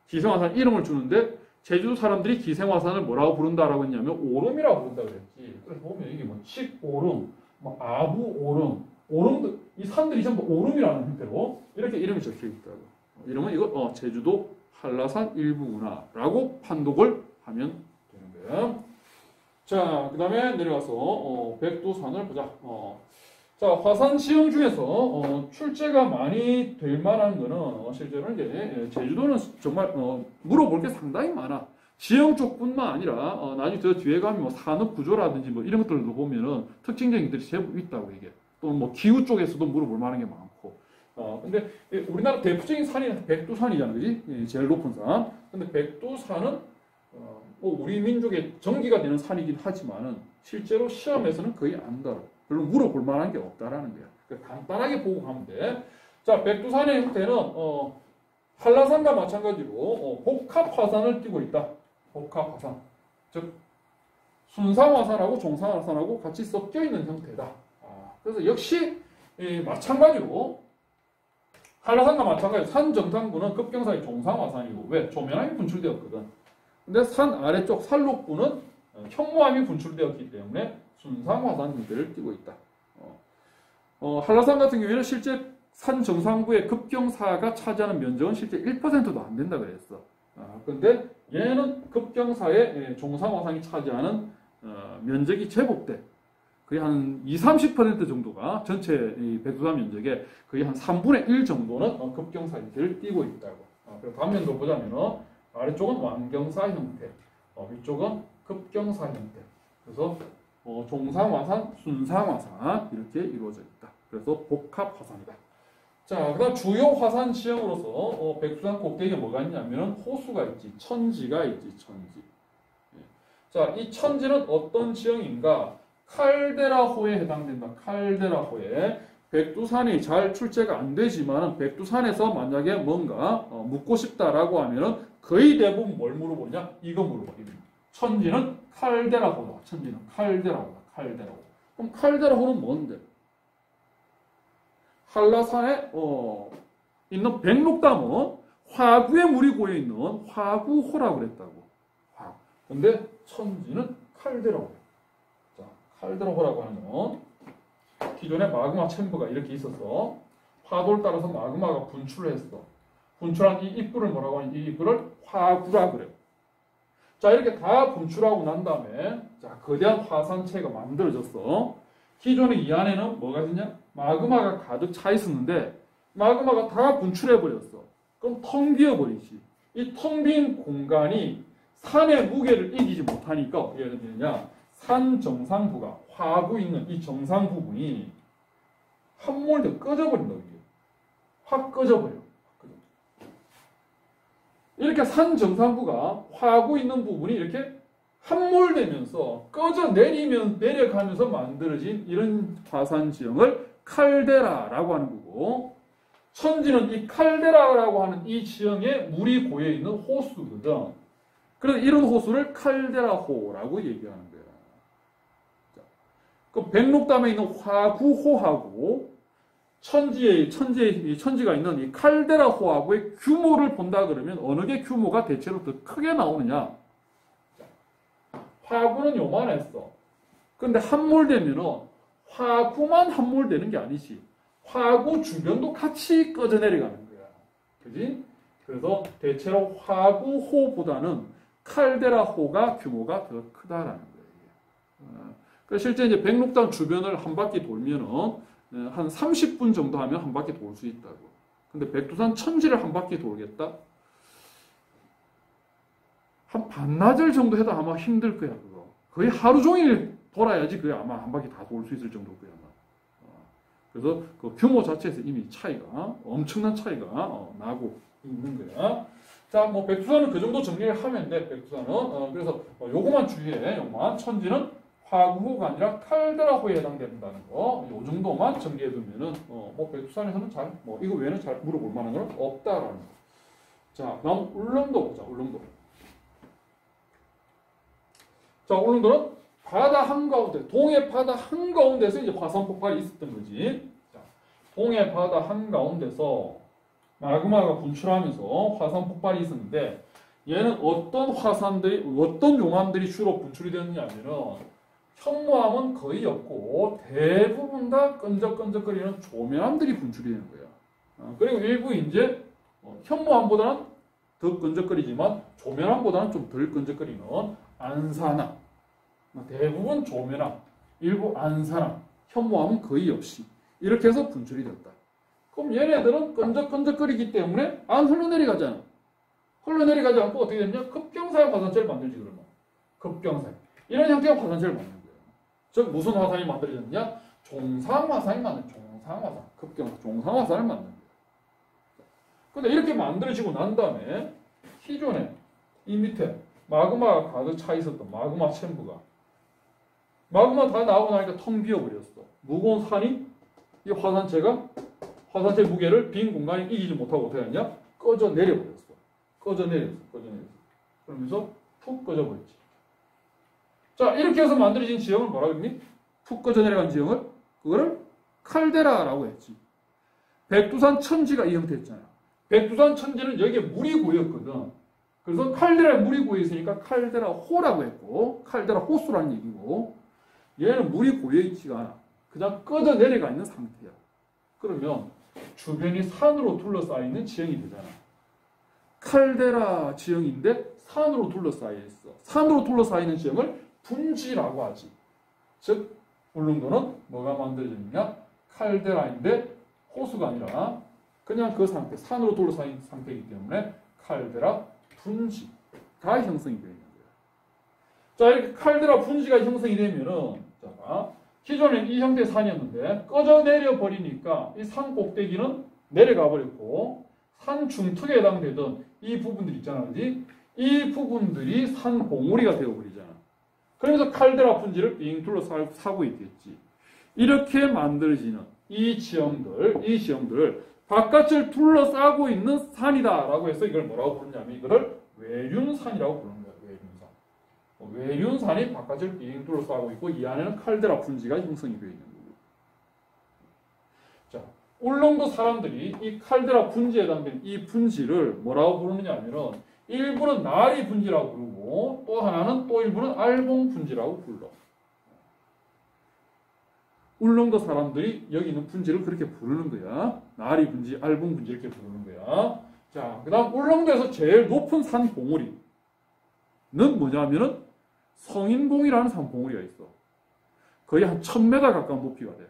A: 기생화산 이름을 주는데 제주도 사람들이 기생화산을 뭐라고 부른다라고 했냐면 오름이라고 부른다 그랬지. 그래서 보면 이게 뭐 칡오름, 뭐 아부오름, 오름도 이 산들이 전부 오름이라는 형태로 이렇게 이름이 적혀 있다고. 이러면 이거 제주도 한라산 일부구나라고 판독을 하면 되는 거예요. 자, 그 다음에 내려가서 백두산을 보자. 자, 화산 지형 중에서 출제가 많이 될 만한 거는 실제로 이제 제주도는 정말 물어볼 게 상당히 많아. 지형 쪽뿐만 아니라 나중에 저 뒤에 가면 뭐 산업 구조라든지 뭐 이런 것들도 보면은 특징적인 것들이 제법 있다고 이게. 또 뭐 기후 쪽에서도 물어볼 만한 게 많고. 근데 우리나라 대표적인 산이 백두산이잖아, 그지? 제일 높은 산. 근데 백두산은 우리 민족의 정기가 되는 산이긴 하지만은 실제로 시험에서는 거의 안 다뤄. 별로 물어볼 만한 게 없다라는 거야. 그러니까 간단하게 보고 가면 돼. 자, 백두산의 형태는 한라산과 마찬가지로 복합 화산을 띠고 있다. 복합 화산. 즉 순상화산하고 종상화산하고 같이 섞여 있는 형태다. 그래서 역시 마찬가지로 한라산과 마찬가지로 산 정상부는 급경사의 종상화산이고 왜? 조면암이 분출되었거든. 근데 산 아래쪽 산록부는 현무암이 분출되었기 때문에 순상화산 형태를 띠고 있다. 한라산 같은 경우에는 실제 산 정상부의 급경사가 차지하는 면적은 실제 1%도 안 된다 그랬어. 그런데 얘는 급경사의 종상화산이 차지하는 면적이 제법 돼. 거의 한 20-30% 정도가 전체 백두산 면적의 거의 한 3분의 1 정도는 급경사 형태를 띠고 있다고. 그리고 단면도 보자면 아래쪽은 완경사 형태, 위쪽은 급경사 형태. 그래서 종상화산, 순상화산 이렇게 이루어져 있다. 그래서 복합화산이다. 자, 그다음 주요 화산 지형으로서 백두산 꼭대기에 뭐가 있냐면 호수가 있지, 천지가 있지, 천지. 자, 이 천지는 어떤 지형인가? 칼데라호에 해당된다. 칼데라호에. 백두산이 잘 출제가 안 되지만 백두산에서 만약에 뭔가 묻고 싶다라고 하면은 거의 대부분 뭘 물어보냐? 이거 물어보입니다. 천지는 칼데라호다. 천지는 칼데라호다. 칼데라호. 그럼 칼데라호는 뭔데? 한라산에 있는 백록담은 화구에 물이 고여 있는 화구호라고 그랬다고. 근데 천지는 칼데라호. 자, 칼데라호라고 하면 기존에 마그마 챔버가 이렇게 있어서 파도를 따라서 마그마가 분출을 했어. 분출한 이 입구를 뭐라고 하냐? 이 입구를 화구라 그래요. 자, 이렇게 다 분출하고 난 다음에 자, 거대한 화산체가 만들어졌어. 기존에 이 안에는 뭐가 있냐? 마그마가 가득 차 있었는데 마그마가 다 분출해 버렸어. 그럼 텅 비어 버리지. 이 텅 빈 공간이 산의 무게를 이기지 못하니까 어떻게 해야 되느냐? 산 정상부가 화구 있는 이 정상 부분이 함몰돼 꺼져버린다. 이게 확 꺼져버려. 이렇게 산 정상부가 화구 있는 부분이 이렇게 함몰되면서 꺼져 내려가면서 만들어진 이런 화산 지형을 칼데라라고 하는 거고, 천지는 이 칼데라라고 하는 이 지형에 물이 고여 있는 호수거든. 그래서 이런 호수를 칼데라호라고 얘기하는 거야. 자, 그 백록담에 있는 화구호하고 천지가 있는 이 칼데라호하고의 규모를 본다 그러면 어느 게 규모가 대체로 더 크게 나오느냐? 화구는 요만했어. 근데 함몰되면은 화구만 함몰되는 게 아니지. 화구 주변도 같이 꺼져 내려가는 거야. 그지? 그래서 대체로 화구호보다는 칼데라호가 규모가 더 크다라는 거예요. 그래서 실제 이제 백록담 주변을 한 바퀴 돌면은 한 30분 정도 하면 한 바퀴 돌 수 있다고. 근데 백두산 천지를 한 바퀴 돌겠다? 한 반나절 정도 해도 아마 힘들 거야, 그거. 거의 하루 종일 돌아야지 그게 아마 한 바퀴 다 돌 수 있을 정도일 거야, 아마. 그래서 그 규모 자체에서 이미 차이가, 엄청난 차이가 나고 있는 거야. 자, 뭐 백두산은 그 정도 정리를 하면 돼, 백두산은. 그래서 요거만 주의해, 요거만. 천지는 화구호가 아니라 칼데라호에 해당된다는 거. 요 정도만 정리해두면은, 뭐 백두산에서는 이거 외에는 잘 물어볼 만한 건 없다라는 거. 자, 다음 울릉도 보자, 울릉도. 자, 울릉도는 바다 한가운데, 동해 바다 한가운데서 이제 화산 폭발이 있었던 거지. 자, 동해 바다 한가운데서 마그마가 분출하면서 화산 폭발이 있었는데, 얘는 어떤 용암들이 주로 분출이 되느냐 하면은, 현무암은 거의 없고, 대부분 다 끈적끈적거리는 조면암들이 분출이 되는 거야. 그리고 일부 이제, 현무암보다는 더 끈적거리지만, 조면암보다는 좀 덜 끈적거리는 안산암. 대부분 조면암, 일부 안산암, 현무암은 거의 없이 이렇게 해서 분출이 됐다. 그럼 얘네들은 끈적끈적거리기 때문에 안 흘러내려가잖아. 흘러내려가지 않고 어떻게 되냐? 급경사의 화산체를 만들지 그러면. 급경사. 이런 형태의 화산체를 만든 거예요. 즉 무슨 화산이 만들어졌냐? 종상화산이 종상화산. 급경사, 종상화산을 만든 거예요. 근데 이렇게 만들어지고 난 다음에 기존에 이 밑에 마그마가 가득 차 있었던 마그마 챔버가 마그마 다 나오고 나니까 텅 비어버렸어. 무거운 산이 이 화산체 무게를 빈 공간에 이기지 못하고 어떻게 했냐? 꺼져 내려버렸어. 꺼져 내렸어. 그러면서 푹 꺼져버렸지. 자, 이렇게 해서 만들어진 지형을 뭐라 그랬니? 푹 꺼져 내려간 지형을 그거를 칼데라라고 했지. 백두산 천지가 이 형태였잖아. 백두산 천지는 여기에 물이 고였거든. 그래서 칼데라에 물이 고여 있으니까 칼데라 호라고 했고, 칼데라 호수라는 얘기고, 얘는 물이 고여 있지가 않아. 그냥 꺼져 내려가 있는 상태야. 그러면 주변이 산으로 둘러싸여 있는 지형이 되잖아. 칼데라 지형인데 산으로 둘러싸여 있어. 산으로 둘러싸여 있는 지형을 분지라고 하지. 즉 울릉도는 뭐가 만들어졌느냐? 칼데라인데 호수가 아니라 그냥 그 상태, 산으로 둘러싸인 상태이기 때문에 칼데라 분지가 형성이 되어 있는 거예요. 자, 이렇게 칼데라 분지가 형성이 되면은, 자, 기존엔 이 형태의 산이었는데 꺼져 내려 버리니까 이 산 꼭대기는 내려가 버렸고 산 중턱에 해당되던 이 부분들 있잖아, 그지? 이 부분들이 산 봉우리가 되어버리잖아. 그러면서 칼데라 분지를 빙 둘러싸고 있겠지. 이렇게 만들어지는 이 지형들을 바깥을 둘러싸고 있는 산이다라고 해서 이걸 뭐라고 부르냐면 이거를 외륜산이라고 부르는 거야. 외륜산. 외륜산이 바깥을 빙 둘러싸고 있고 이 안에는 칼데라 분지가 형성이 되어 있는 거고. 자, 울릉도 사람들이 이 칼데라 분지에 해당되는 이 분지를 뭐라고 부르느냐 하면은 일부는 나리 분지라고 부르고 또 하나는 또 일부는 알봉 분지라고 불러. 울릉도 사람들이 여기 있는 분지를 그렇게 부르는 거야. 나리 분지, 알봉 분지 이렇게 부르는 거야. 자, 그 다음 울릉도에서 제일 높은 산 봉우리는 뭐냐면은 성인봉이라는 산 봉우리가 있어. 거의 한 1000m 가까운 높이가 돼.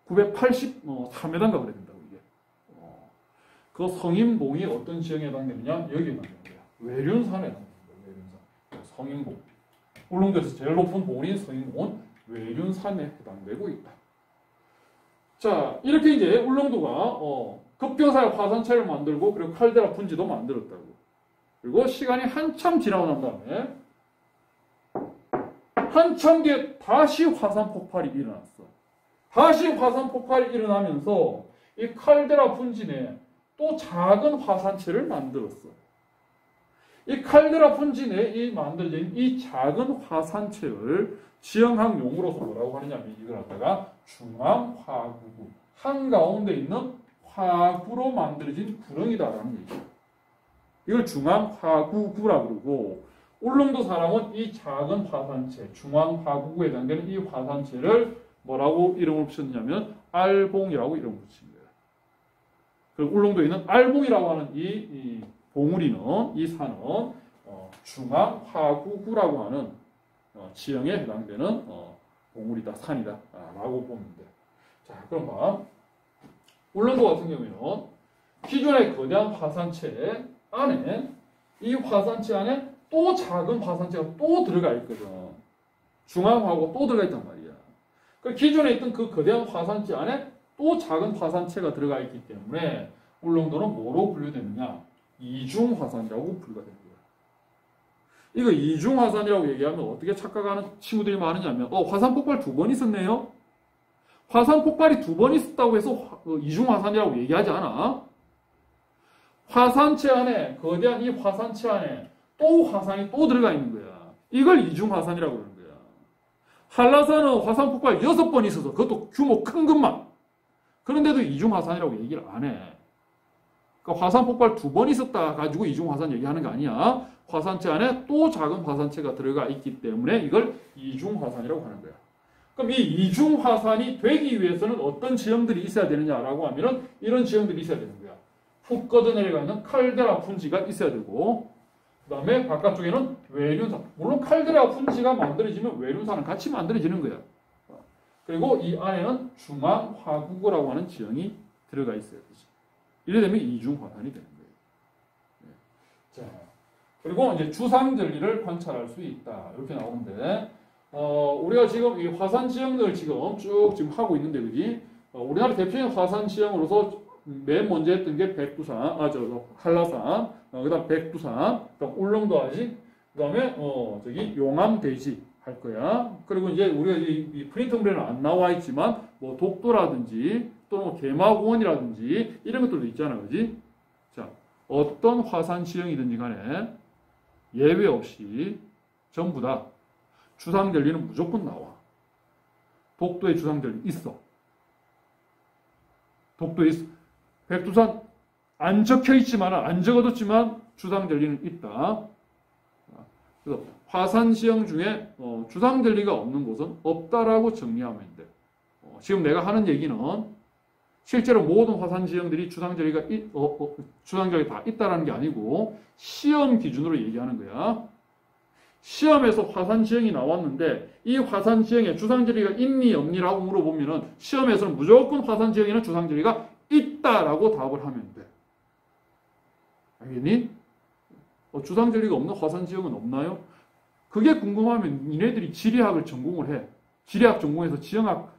A: 983m인가 그래야 된다고 이게. 그 성인봉이 어떤 지형에 해당되느냐? 여기에 해당되는 거야. 외륜산에 해당되는 거야. 외륜산. 성인봉. 울릉도에서 제일 높은 봉우리인 성인봉은 외륜산에 해당되고 있다. 자, 이렇게 이제 울릉도가 급경사의 화산체를 만들고 그리고 칼데라 분지도 만들었다고. 그리고 시간이 한참 지나고 난 다음에 한참 뒤에 다시 화산 폭발이 일어났어. 다시 화산 폭발이 일어나면서 이 칼데라 분지 내에 또 작은 화산체를 만들었어. 이 칼데라 분지 내에 만들어진 이 작은 화산체를 지형학 용어로서 뭐라고 하느냐면 이걸 갖다가 중앙화구구, 한가운데 있는 화구로 만들어진 구렁이다라는 얘기예요. 이걸 중앙화구구라고 그러고 울릉도 사람은 이 작은 화산체, 중앙화구구에 해당되는 이 화산체를 뭐라고 이름을 붙였냐면 알봉이라고 이름을 붙인 거예요. 그리고 울릉도에 있는 알봉이라고 하는 이 봉우리는, 이 산은 중앙화구구라고 하는 지형에 해당되는 봉우리다, 산이다 라고 보면 돼. 자, 그럼 봐. 울릉도 같은 경우에는 기존의 거대한 화산체 안에 이 화산체 안에 또 작은 화산체가 또 들어가 있거든. 중앙화구가 또 들어가 있단 말이야. 그 기존에 있던 그 거대한 화산체 안에 또 작은 화산체가 들어가 있기 때문에 울릉도는 뭐로 분류되느냐? 이중화산이라고 분류가 됩니다. 이거 이중화산이라고 얘기하면 어떻게 착각하는 친구들이 많으냐면 화산 폭발 2번 있었네요. 화산 폭발이 2번 있었다고 해서 이중화산이라고 얘기하지 않아. 화산체 안에, 거대한 이 화산체 안에 또 화산이 또 들어가 있는 거야. 이걸 이중화산이라고 그러는 거야. 한라산은 화산 폭발 6번 있어서 그것도 규모 큰 것만. 그런데도 이중화산이라고 얘기를 안 해. 그러니까 화산 폭발 2번 있었다 가지고 이중화산 얘기하는 거 아니야. 화산체 안에 또 작은 화산체가 들어가 있기 때문에 이걸 이중화산이라고 하는 거야. 그럼 이 이중화산이 되기 위해서는 어떤 지형들이 있어야 되느냐라고 하면은 이런 지형들이 있어야 되는 거야. 푹 꺼져 내려가는 칼데라 분지가 있어야 되고, 그 다음에 바깥쪽에는 외륜산. 물론 칼데라 분지가 만들어지면 외륜산은 같이 만들어지는 거야. 그리고 이 안에는 중앙화구구라고 하는 지형이 들어가 있어야 되지. 이래 되면 이중화산이 되는 거예요. 자, 그리고 이제 주상절리를 관찰할 수 있다. 이렇게 나오는데, 우리가 지금 이 화산 지형들 지금 하고 있는데, 그지? 우리나라 대표적인 화산 지형으로서 맨 먼저 했던 게 백두산, 한라산, 그 다음 백두산, 그 다음 울릉도 하지, 그다음에 저기 용암돼지 할 거야. 그리고 이제 우리가 이 프린터물에는 안 나와 있지만 뭐 독도라든지 또는 뭐 개마고원이라든지 이런 것들도 있잖아, 그지? 자, 어떤 화산 지형이든지 간에 예외 없이 전부 다 주상절리는 무조건 나와. 독도에 주상절리 있어. 독도에 있어. 백두산 안 적혀 있지만, 안 적어뒀지만 주상절리는 있다. 그래서 화산 지형 중에 주상절리가 없는 곳은 없다라고 정리하면 돼. 지금 내가 하는 얘기는 실제로 모든 화산 지형들이 주상절리가 다 있다라는 게 아니고 시험 기준으로 얘기하는 거야. 시험에서 화산 지형이 나왔는데 이 화산 지형에 주상절리가 있니 없니라고 물어보면은 시험에서는 무조건 화산 지형에는 주상절리가 있다라고 답을 하면 돼. 알겠니? 주상절리가 없는 화산 지형은 없나요? 그게 궁금하면 니네들이 지리학을 전공을 해. 지리학 전공해서 지형학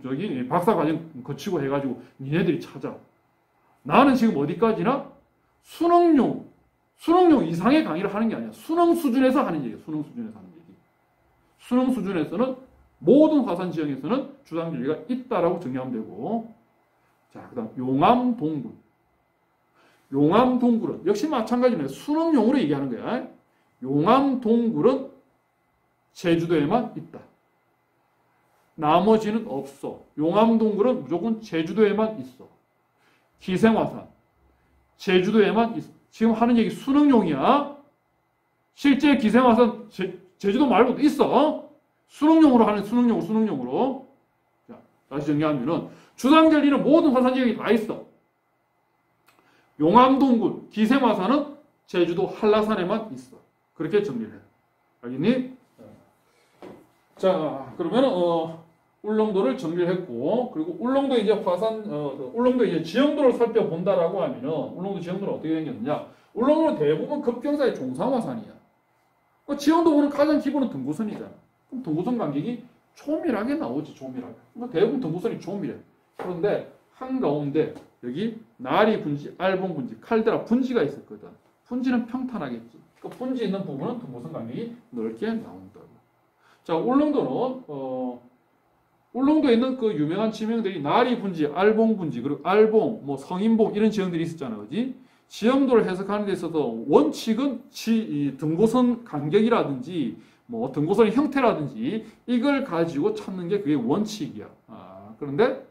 A: 저기 박사과정 거치고 해가지고 니네들이 찾아. 나는 지금 어디까지나 수능용 이상의 강의를 하는 게 아니야. 수능 수준에서 하는 얘기야. 수능 수준에서 하는 얘기. 수능 수준에서는 모든 화산 지형에서는 주상절리가 있다라고 정리하면 되고. 자, 그다음 용암동굴. 용암동굴은 역시 마찬가지네. 수능용으로 얘기하는 거야. 용암동굴은 제주도에만 있다. 나머지는 없어. 용암동굴은 무조건 제주도에만 있어. 기생화산 제주도에만 있어. 지금 하는 얘기 수능용이야. 실제 기생화산 제주도 말고도 있어. 수능용으로 하는 수능용으로. 자, 다시 정리하면은 주상절리는 모든 화산 지역이 다 있어. 용암동굴, 기생화산은 제주도 한라산에만 있어. 그렇게 정리를 해. 알겠니? 자, 그러면 울릉도를 정리를 했고, 그리고 울릉도 이제 울릉도 이제 지형도를 살펴본다라고 하면은 울릉도 지형도는 어떻게 생겼느냐? 울릉도는 대부분 급경사의 종상화산이야. 지형도 보는 가장 기본은 등고선이잖아. 그럼 등고선 간격이 조밀하게 나오지, 조밀하게. 대부분 등고선이 조밀해. 그런데 한가운데 여기 나리 분지, 알봉 분지, 칼데라 분지가 있었거든. 분지는 평탄하겠지. 그 분지 있는 부분은 등고선 간격이 넓게 나온다고. 자, 울릉도에 있는 그 유명한 지명들이 나리 분지, 알봉 분지, 그리고 알봉, 뭐 성인봉 이런 지형들이 있었잖아, 그지? 지형도를 해석하는 데 있어서 원칙은 이 등고선 간격이라든지, 뭐 등고선의 형태라든지 이걸 가지고 찾는 게 그게 원칙이야. 그런데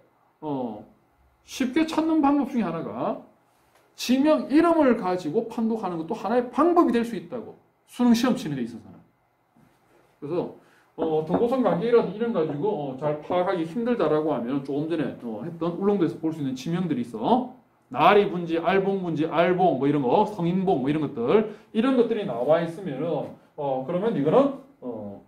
A: 쉽게 찾는 방법 중에 하나가 지명 이름을 가지고 판독하는 것도 하나의 방법이 될 수 있다고. 수능 시험 치는 데 있어서는. 그래서 등고선 간격이라든지 이런 가지고 잘 파악하기 힘들다라고 하면 조금 전에 했던 울릉도에서 볼 수 있는 지명들이 있어. 나리 분지, 알봉 분지, 알봉 뭐 이런 거, 성인봉 뭐 이런 것들 이런 것들이 나와 있으면은 그러면 이거는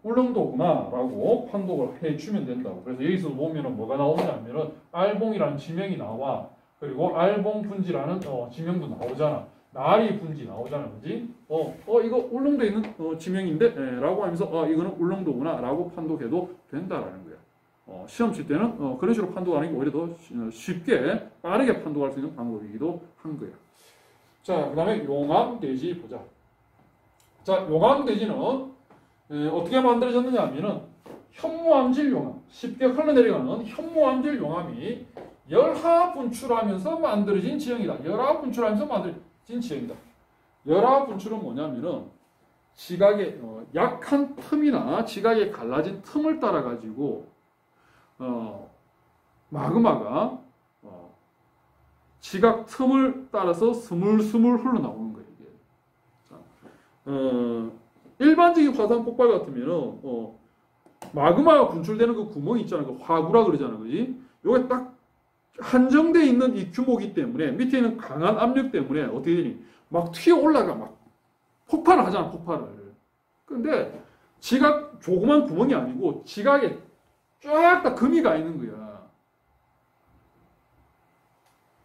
A: 울릉도구나라고 판독을 해주면 된다고. 그래서 여기서 보면은 뭐가 나오냐면은 알봉이라는 지명이 나와. 그리고 알봉 분지라는 지명도 나오잖아. 나리 분지 나오잖아, 그지? 이거 울릉도에 있는 지명인데, 라고 하면서 이거는 울릉도구나 라고 판독해도 된다라는 거야. 시험 칠 때는 그런 식으로 판독하는 게 오히려 더 쉽게 빠르게 판독할 수 있는 방법이기도 한 거야. 자, 그 다음에 용암돼지 보자. 자, 용암돼지는 어떻게 만들어졌느냐 하면은 현무암질 용암, 쉽게 흘러내려가는 현무암질 용암이 열화 분출하면서 만들어진 지형이다. 열화 분출하면서 만들어진 지형이다. 열화 분출은 뭐냐면은 지각의 약한 틈이나 지각에 갈라진 틈을 따라 가지고 마그마가 지각 틈을 따라서 스물스물 흘러나오는 거예요. 이게. 자, 일반적인 화산 폭발 같으면은 마그마가 분출되는 그 구멍이 있잖아요. 그 화구라 그러잖아요, 그지? 요게 딱 한정되어 있는 이 규모이기 때문에 밑에 있는 강한 압력 때문에 어떻게 되니? 막 튀어 올라가 막 폭발을 하잖아, 폭발을. 근데 지각 조그만 구멍이 아니고 지각에 쫙 다 금이 가 있는 거야.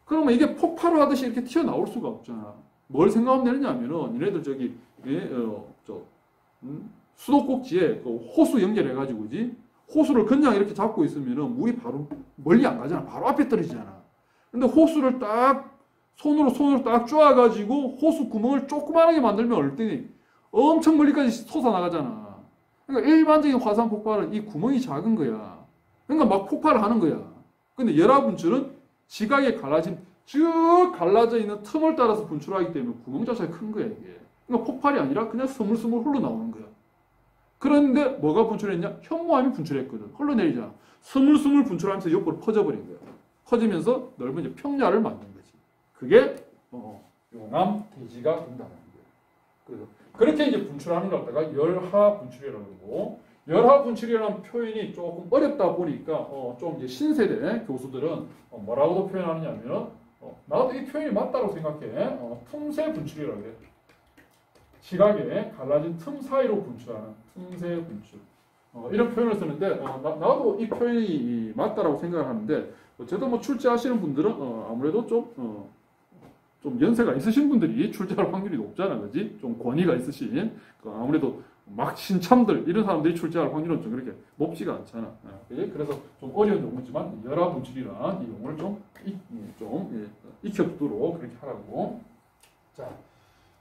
A: 그러면 이게 폭발을 하듯이 이렇게 튀어나올 수가 없잖아. 뭘 생각하면 되느냐 하면은 얘네들 저기 수도꼭지에 그 호수 연결해가지고, 그지? 호수를 그냥 이렇게 잡고 있으면은 물이 바로 멀리 안 가잖아. 바로 앞에 떨어지잖아. 근데 호수를 딱 손으로 딱 쪼아가지고 호수 구멍을 조그만하게 만들면 얼때니 엄청 멀리까지 솟아나가잖아. 그러니까 일반적인 화산 폭발은 이 구멍이 작은 거야. 그러니까 막 폭발을 하는 거야. 근데 열화 분출은 지각에 갈라진 쭉 갈라져 있는 틈을 따라서 분출하기 때문에 구멍 자체가 큰 거야 이게. 그러니까 폭발이 아니라 그냥 스물스물 흘러나오는 거야. 그런데 뭐가 분출했냐? 현무암이 분출했거든. 흘러내리잖아. 스물스물 분출하면서 옆으로 퍼져버린 거야. 퍼지면서 넓은 이제 평야를 만든 거지. 그게 용암 대지가 된다는 거예요. 그래서 그렇게 이제 분출하는 걸 갖다가 열하 분출이라고 그러고, 열하 분출이라는 표현이 조금 어렵다 보니까 좀 이제 신세대 교수들은 뭐라고도 표현하느냐면 나도 이 표현이 맞다고 생각해. 틈새 분출이라고 해. 지각에 갈라진 틈 사이로 분출하는 틈새 분출. 이런 표현을 쓰는데 나도 이 표현이 맞다라고 생각을 하는데 어쨌든 뭐 출제하시는 분들은 아무래도 좀 연세가 있으신 분들이 출제할 확률이 높잖아, 그지? 좀 권위가 있으신 아무래도 막 신참들 이런 사람들이 출제할 확률은 좀 그렇게 높지가 않잖아. 그래서 좀 어려운 용어지만 열화 분출이란 이 용어를 좀 익혀두도록 그렇게 하라고. 자.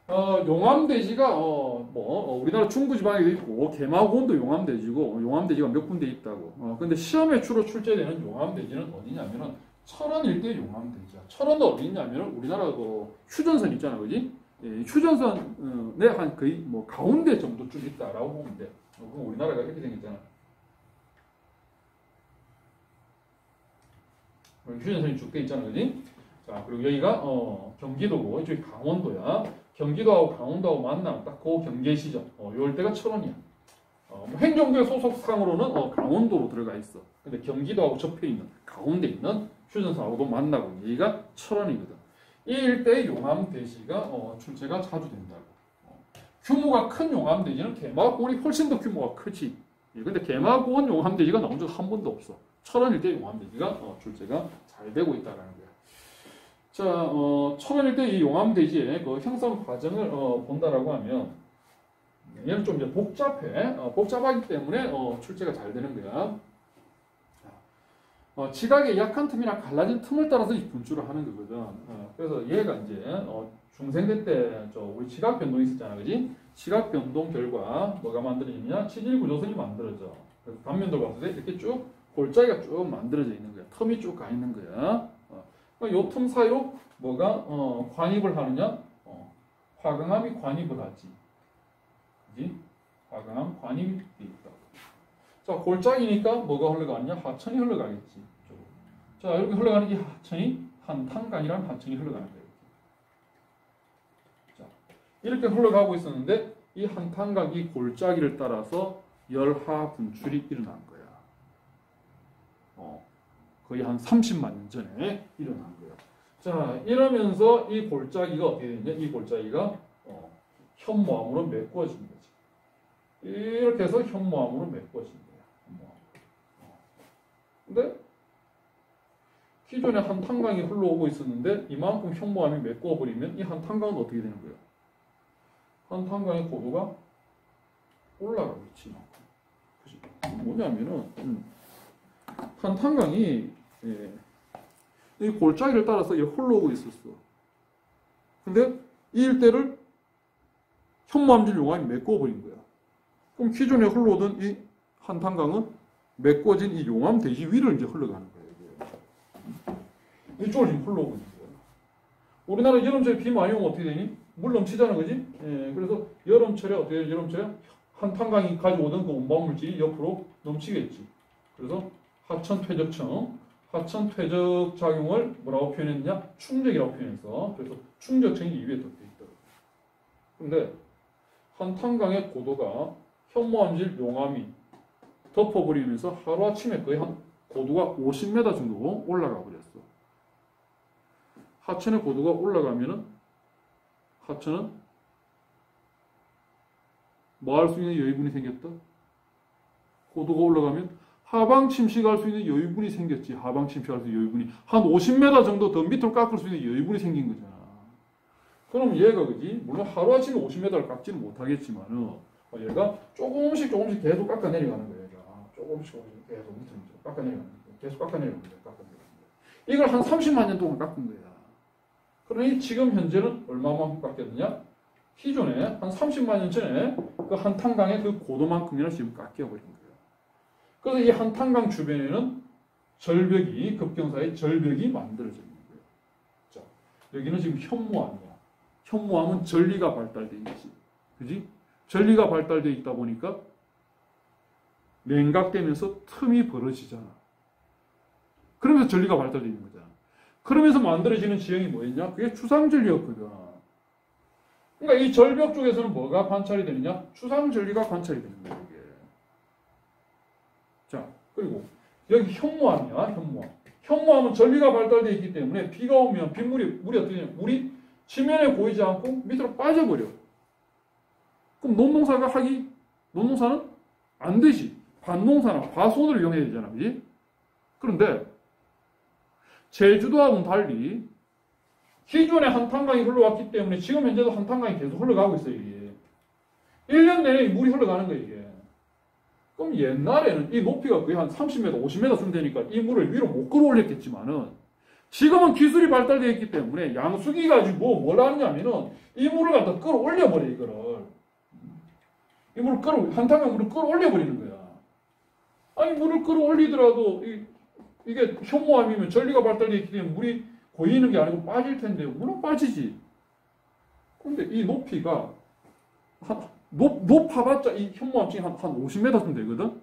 A: 용암대지가 우리나라 중부지방에도 있고 개마고원도 용암대지고 용암대지가 몇 군데 있다고. 근데 시험에 주로 출제되는 용암대지는 어디냐면은 철원 일대 용암대지야. 철원은 어디 있냐면은 우리나라 휴전선 있잖아, 그지? 휴전선에 한 거의 가운데 정도쯤 있다라고 보면 돼. 그럼 우리나라가 이렇게 생겼잖아. 휴전선이 쭉 돼 있잖아, 그지? 자, 그리고 여기가 경기도고 이쪽이 강원도야. 경기도하고 강원도하고 만나면 딱 그 경계시죠. 요럴 때가 철원이야. 행정부의 소속상으로는 강원도로 들어가 있어. 근데 경기도하고 접해 있는 가운데 있는 휴전선하고도 만나고 여기가 철원이거든. 이 일대의 용암대지가 출제가 자주 된다고. 규모가 큰 용암대지는 개마고원이 훨씬 더 규모가 크지. 근데 개마고원 용암대지가 나온 적 한 번도 없어. 철원 일대 용암대지가 출제가 잘 되고 있다는 거야. 자, 철원 일대 이 용암대지의 그 형성 과정을 본다라고 하면 얘는 좀 이제 복잡해. 복잡하기 때문에 출제가 잘 되는 거야. 지각의 약한 틈이나 갈라진 틈을 따라서 이 분출을 하는 거거든. 그래서 얘가 이제 중생대 때 우리 지각 변동이 있었잖아, 그지? 지각 변동 결과 뭐가 만들어지냐? 치질 구조선이 만들어져. 그래서 단면도 봤을 때 이렇게 쭉 골짜기가 쭉 만들어져 있는 거야. 틈이 쭉 가 있는 거야. 요 틈 사이로 뭐가 관입을 하느냐? 화강암이 관입을 하지. 그지? 화강암 관입이 돼 있다. 자, 골짜기니까 뭐가 흘러가느냐? 하천이 흘러가겠지. 자, 이렇게 흘러가는 이 하천이 한탄강이라는 하천이 흘러가는 거예요. 자, 이렇게 흘러가고 있었는데 이 한탄강이 골짜기를 따라서 열하 분출이 일어난 거야. 거의 한 30만 년 전에 일어난 거야. 자, 이러면서 이 골짜기가 어떻게 되냐? 이 골짜기가 현무암으로 메꿔진 거지. 이렇게 해서 현무암으로 메꿔진 거야. 근데 기존에 한탄강이 흘러오고 있었는데 이만큼 현무암이 메꿔버리면 이 한탄강은 어떻게 되는 거야? 한탄강의 고도가 올라가겠지. 그치? 뭐냐면은 한탄강이 이 골짜기를 따라서 흘러오고 있었어. 근데 이 일대를 현무암질 용암이 메꿔버린 거야. 그럼 기존에 흘러오던 이 한탄강은 메꿔진 이 용암 대지 위를 이제 흘러가는 거예요. 이쪽을 지금 흘러오고 있는 거예요. 우리나라 여름철에 비 많이 오면 어떻게 되니? 물 넘치잖아, 그지? 그래서 여름철에 어떻게 돼? 여름철에 한탄강이 가져오던 그 온방물질이 옆으로 넘치겠지. 그래서 하천 퇴적층, 하천 퇴적 작용을 뭐라고 표현했냐? 충격이라고 표현했어. 그래서 충격층이 이 위에 덮여 있다. 근데 한탄강의 고도가 현무암질 용암이 덮어버리면서 하루아침에 거의 한 고도가 50m 정도 올라가 버렸어. 하천의 고도가 올라가면은 하천은 뭐 할 수 있는 여유분이 생겼다? 고도가 올라가면 하방 침식할 수 있는 여유분이 생겼지. 하방 침식할 수 있는 여유분이 한 50m 정도 더 밑으로 깎을 수 있는 여유분이 생긴 거잖아. 그럼 얘가 그지? 물론 하루아침에 50m를 깎지는 못하겠지만은 얘가 조금씩 계속 깎아 내려가는 거예요. 조금씩 계속 밑으로 깎아 내려가는 거예요. 계속 깎아 내려가는 거예요. 이걸 한 30만 년 동안 깎은 거야. 그러니 지금 현재는 얼마만큼 깎였느냐? 기존에 한 30만 년 전에 그 한탄강의 그 고도만큼이나 지금 깎여버린 거예요. 그래서 이 한탄강 주변에는 절벽이, 급경사의 절벽이 만들어져 있는 거예요. 자, 여기는 지금 현무암이야. 현무암은 전리가 발달되어 있지. 그지? 전리가 발달되어 있다 보니까 냉각되면서 틈이 벌어지잖아. 그러면서 전리가 발달되어 있는 거잖아. 그러면서 만들어지는 지형이 뭐였냐? 그게 추상전리였거든. 그러니까 이 절벽 쪽에서는 뭐가 관찰이 되느냐? 추상전리가 관찰이 되는 거예요, 이게. 자, 그리고 여기 현무암이야, 현무암. 현무암은 전리가 발달되어 있기 때문에 비가 오면 물이 어떻게 되냐? 물이 지면에 고이지 않고 밑으로 빠져버려. 그럼 논농사는 안 되지. 반농사나 과수원을 이용해야 되잖아, 그지? 그런데 제주도하고는 달리 기존에 한탄강이 흘러왔기 때문에 지금 현재도 한탄강이 계속 흘러가고 있어요, 이게. 1년 내내 물이 흘러가는 거예요, 이게. 그럼 옛날에는 이 높이가 거의 한 30m, 50m쯤 되니까 이 물을 위로 못 끌어올렸겠지만은 지금은 기술이 발달되어 있기 때문에 양수기 가지고 뭘 하느냐면은 이 물을 갖다 끌어올려버려, 이거를. 이 물을 한탄강 물을 끌어올려버리는 거야. 아니, 물을 끌어올리더라도 이게 현무암이면 전리가 발달되어 있기 때문에 물이 고이는 게 아니고 빠질 텐데, 물은 빠지지. 근데 이 높이가 높아봤자 이 현무암층이 한 50m쯤 되거든?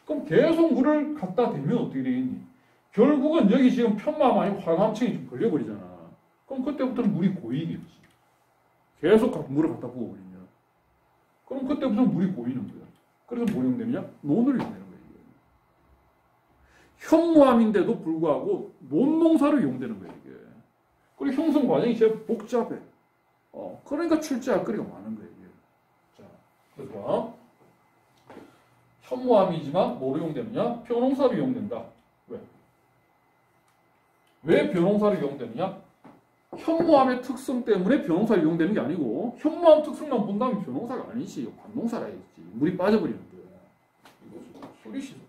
A: 그럼 계속 물을 갖다 대면 어떻게 되겠니? 결국은 여기 지금 편마암 아니고 화감층이 좀 걸려버리잖아. 그럼 그때부터는 물이 고이겠지. 계속 물을 갖다 부어버리면. 그럼 그때부터 물이 고이는 거야. 그래서 뭐 이용되느냐? 논을 이용되는 거야. 현무암인데도 불구하고 논농사로 이용되는 거예요, 이게. 그리고 형성 과정이 제일 복잡해. 그러니까 출제할 거리가 많은 거예요, 이게. 자, 그래서 현무암이지만 뭐로 이용되느냐? 벼농사로 이용된다. 왜 벼농사로 이용되느냐? 현무암의 특성 때문에 벼농사로 이용되는 게 아니고 현무암 특성만 본다면 벼농사가 아니지. 관농사라 했지. 물이 빠져버리는 거예요. 이거 수리시설.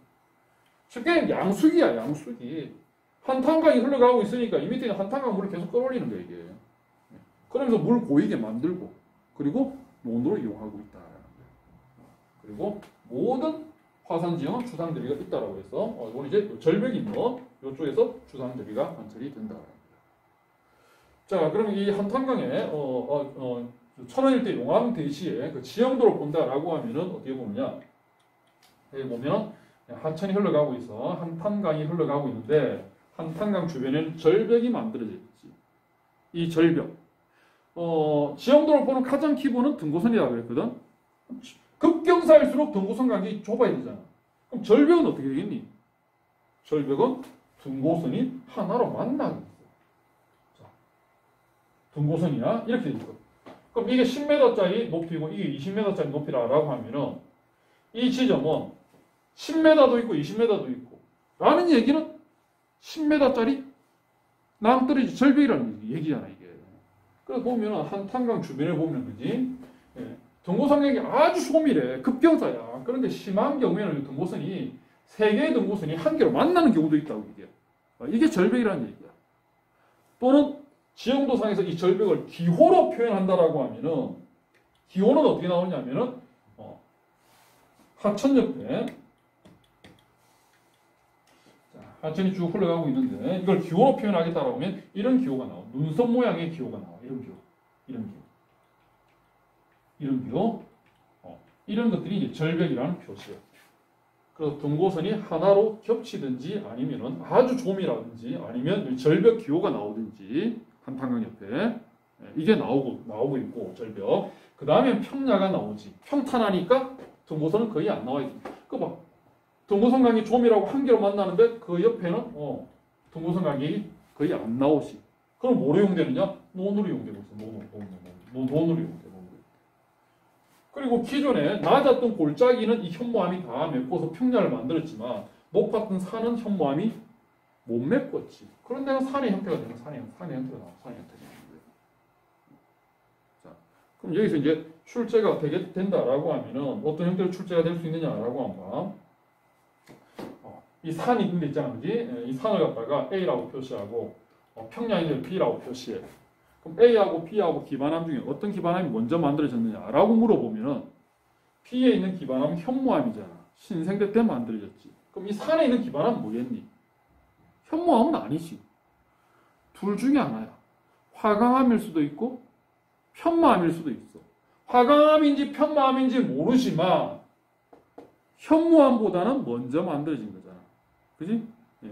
A: 쉽게 양수기야, 양수기. 한탄강이 흘러가고 있으니까 이 밑에 있는 한탄강 물을 계속 끌어올리는 거예요, 이게. 그러면서 물 고이게 만들고, 그리고 논으로 이용하고 있다라는 거예요. 그리고 모든 화산지형은 추상절리가 있다라고 해서, 이건 이제 절벽이 있는 이쪽에서 추상절리가 관찰이 된다라는 거예요. 자, 그럼 이 한탄강의, 천안 일대 용암 대시의 그 지형도를 본다라고 하면은 어떻게 보느냐. 여기 보면 하천이 흘러가고 있어. 한탄강이 흘러가고 있는데 한탄강 주변에는 절벽이 만들어져 있지. 이 절벽. 지형도를 보는 가장 기본은 등고선이라고 그랬거든. 급경사일수록 등고선 간격이 좁아야 되잖아. 그럼 절벽은 어떻게 되겠니? 절벽은 등고선이 하나로 만나게 있어. 자, 등고선이야. 이렇게 돼 있고. 그럼 이게 10m짜리 높이고 이게 20m짜리 높이라고 하면은 이 지점은 10m도 있고 20m도 있고 라는 얘기는 10m짜리 남떨어진 절벽이라는 얘기잖아, 이게. 그래서 보면 한탄강 주변에 보면 그지? 예. 등고선격이 아주 소밀해. 급경사야. 그런데 심한 경우에는 등고선이 3개의 등고선이 한 개로 만나는 경우도 있다고, 이게. 이게 절벽이라는 얘기야. 또는 지형도상에서 이 절벽을 기호로 표현한다라고 하면은 기호는 어떻게 나오냐면은 하천 옆에 하천이 쭉 흘러가고 있는데 이걸 기호로 표현하겠다라고 하면 이런 기호가 나와. 눈썹 모양의 기호가 나와. 이런 기호. 이런 기호. 이런 기호. 이런 것들이 이제 절벽이라는 표시예요. 그래서 등고선이 하나로 겹치든지 아니면은 아주 조밀하든지 아니면 절벽 기호가 나오든지 한탄강 옆에 이게 나오고 있고 절벽. 그 다음에 평야가 나오지. 평탄하니까 등고선은 거의 안 나와요. 그 봐. 등고선 간격이 조밀하고 한 개로 만나는데 그 옆에는 등고선 간격이 거의 안 나오지. 그럼 뭐로 이용되느냐? 논으로 이용되고 있어. 논으로 이용되고. 그리고 기존에 낮았던 골짜기는 이 현무암이 다 메꿔서 평야를 만들었지만 높았던 산은 현무암이 못 메꿨지. 그런 데는 산의 형태가 되는 산의 형태가 나와. 산의 형태가 되는 거예요. 자, 그럼 여기서 이제 출제가 된다라고 하면은 어떤 형태로 출제가 될 수 있느냐라고 한번. 이 산이 있는 데 있잖아, 그지? 이 산을 갖다가 A라고 표시하고 평양을 B라고 표시해. 그럼 A하고 B하고 기반암 중에 어떤 기반암이 먼저 만들어졌느냐라고 물어보면은 B에 있는 기반암은 현무암이잖아. 신생대 때 만들어졌지. 그럼 이 산에 있는 기반암은 뭐겠니? 현무암은 아니지. 둘 중에 하나야. 화강암일 수도 있고 편마암일 수도 있어. 화강암인지 편마암인지 모르지만 현무암보다는 먼저 만들어진 거잖아. 그지?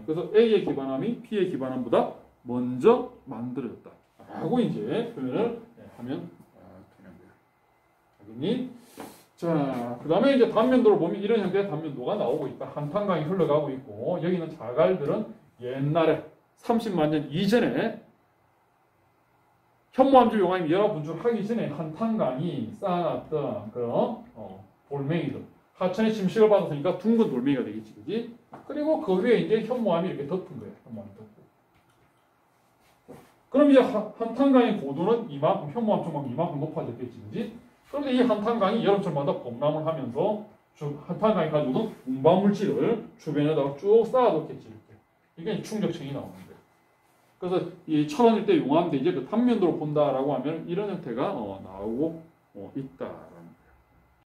A: 그래서 A의 기반암이 B의 기반암보다 먼저 만들어졌다. 라고 이제 표현을 하면 되는 거야. 알겠니? 자, 그 다음에 이제 단면도를 보면 이런 형태의 단면도가 나오고 있다. 한탄강이 흘러가고 있고, 여기는 자갈들은 옛날에 30만 년 이전에 현무암질 용암이 열화 분출하기 전에 한탄강이 쌓아놨던 그런 돌멩이들. 하천의 침식을 받았으니까 둥근 돌멩이가 되겠지, 그지? 그리고 그 위에 이제 현무암이 이렇게 덮은 거예요. 현무암이 덮고. 그럼 이제 한탄강의 고도는 이만큼, 현무암 쪽만큼 이만큼 높아졌겠지, 그지? 그런데 이 한탄강이 여름철마다 범람을 하면서 한탄강이 가지고 있는 운반물질을 주변에다가 쭉 쌓아뒀겠지, 이렇게. 이게 충격층이 나오는 거예요. 그래서 이 천원일대 용암대 이제 그 단면도로 본다라고 하면 이런 형태가 나오고 있다.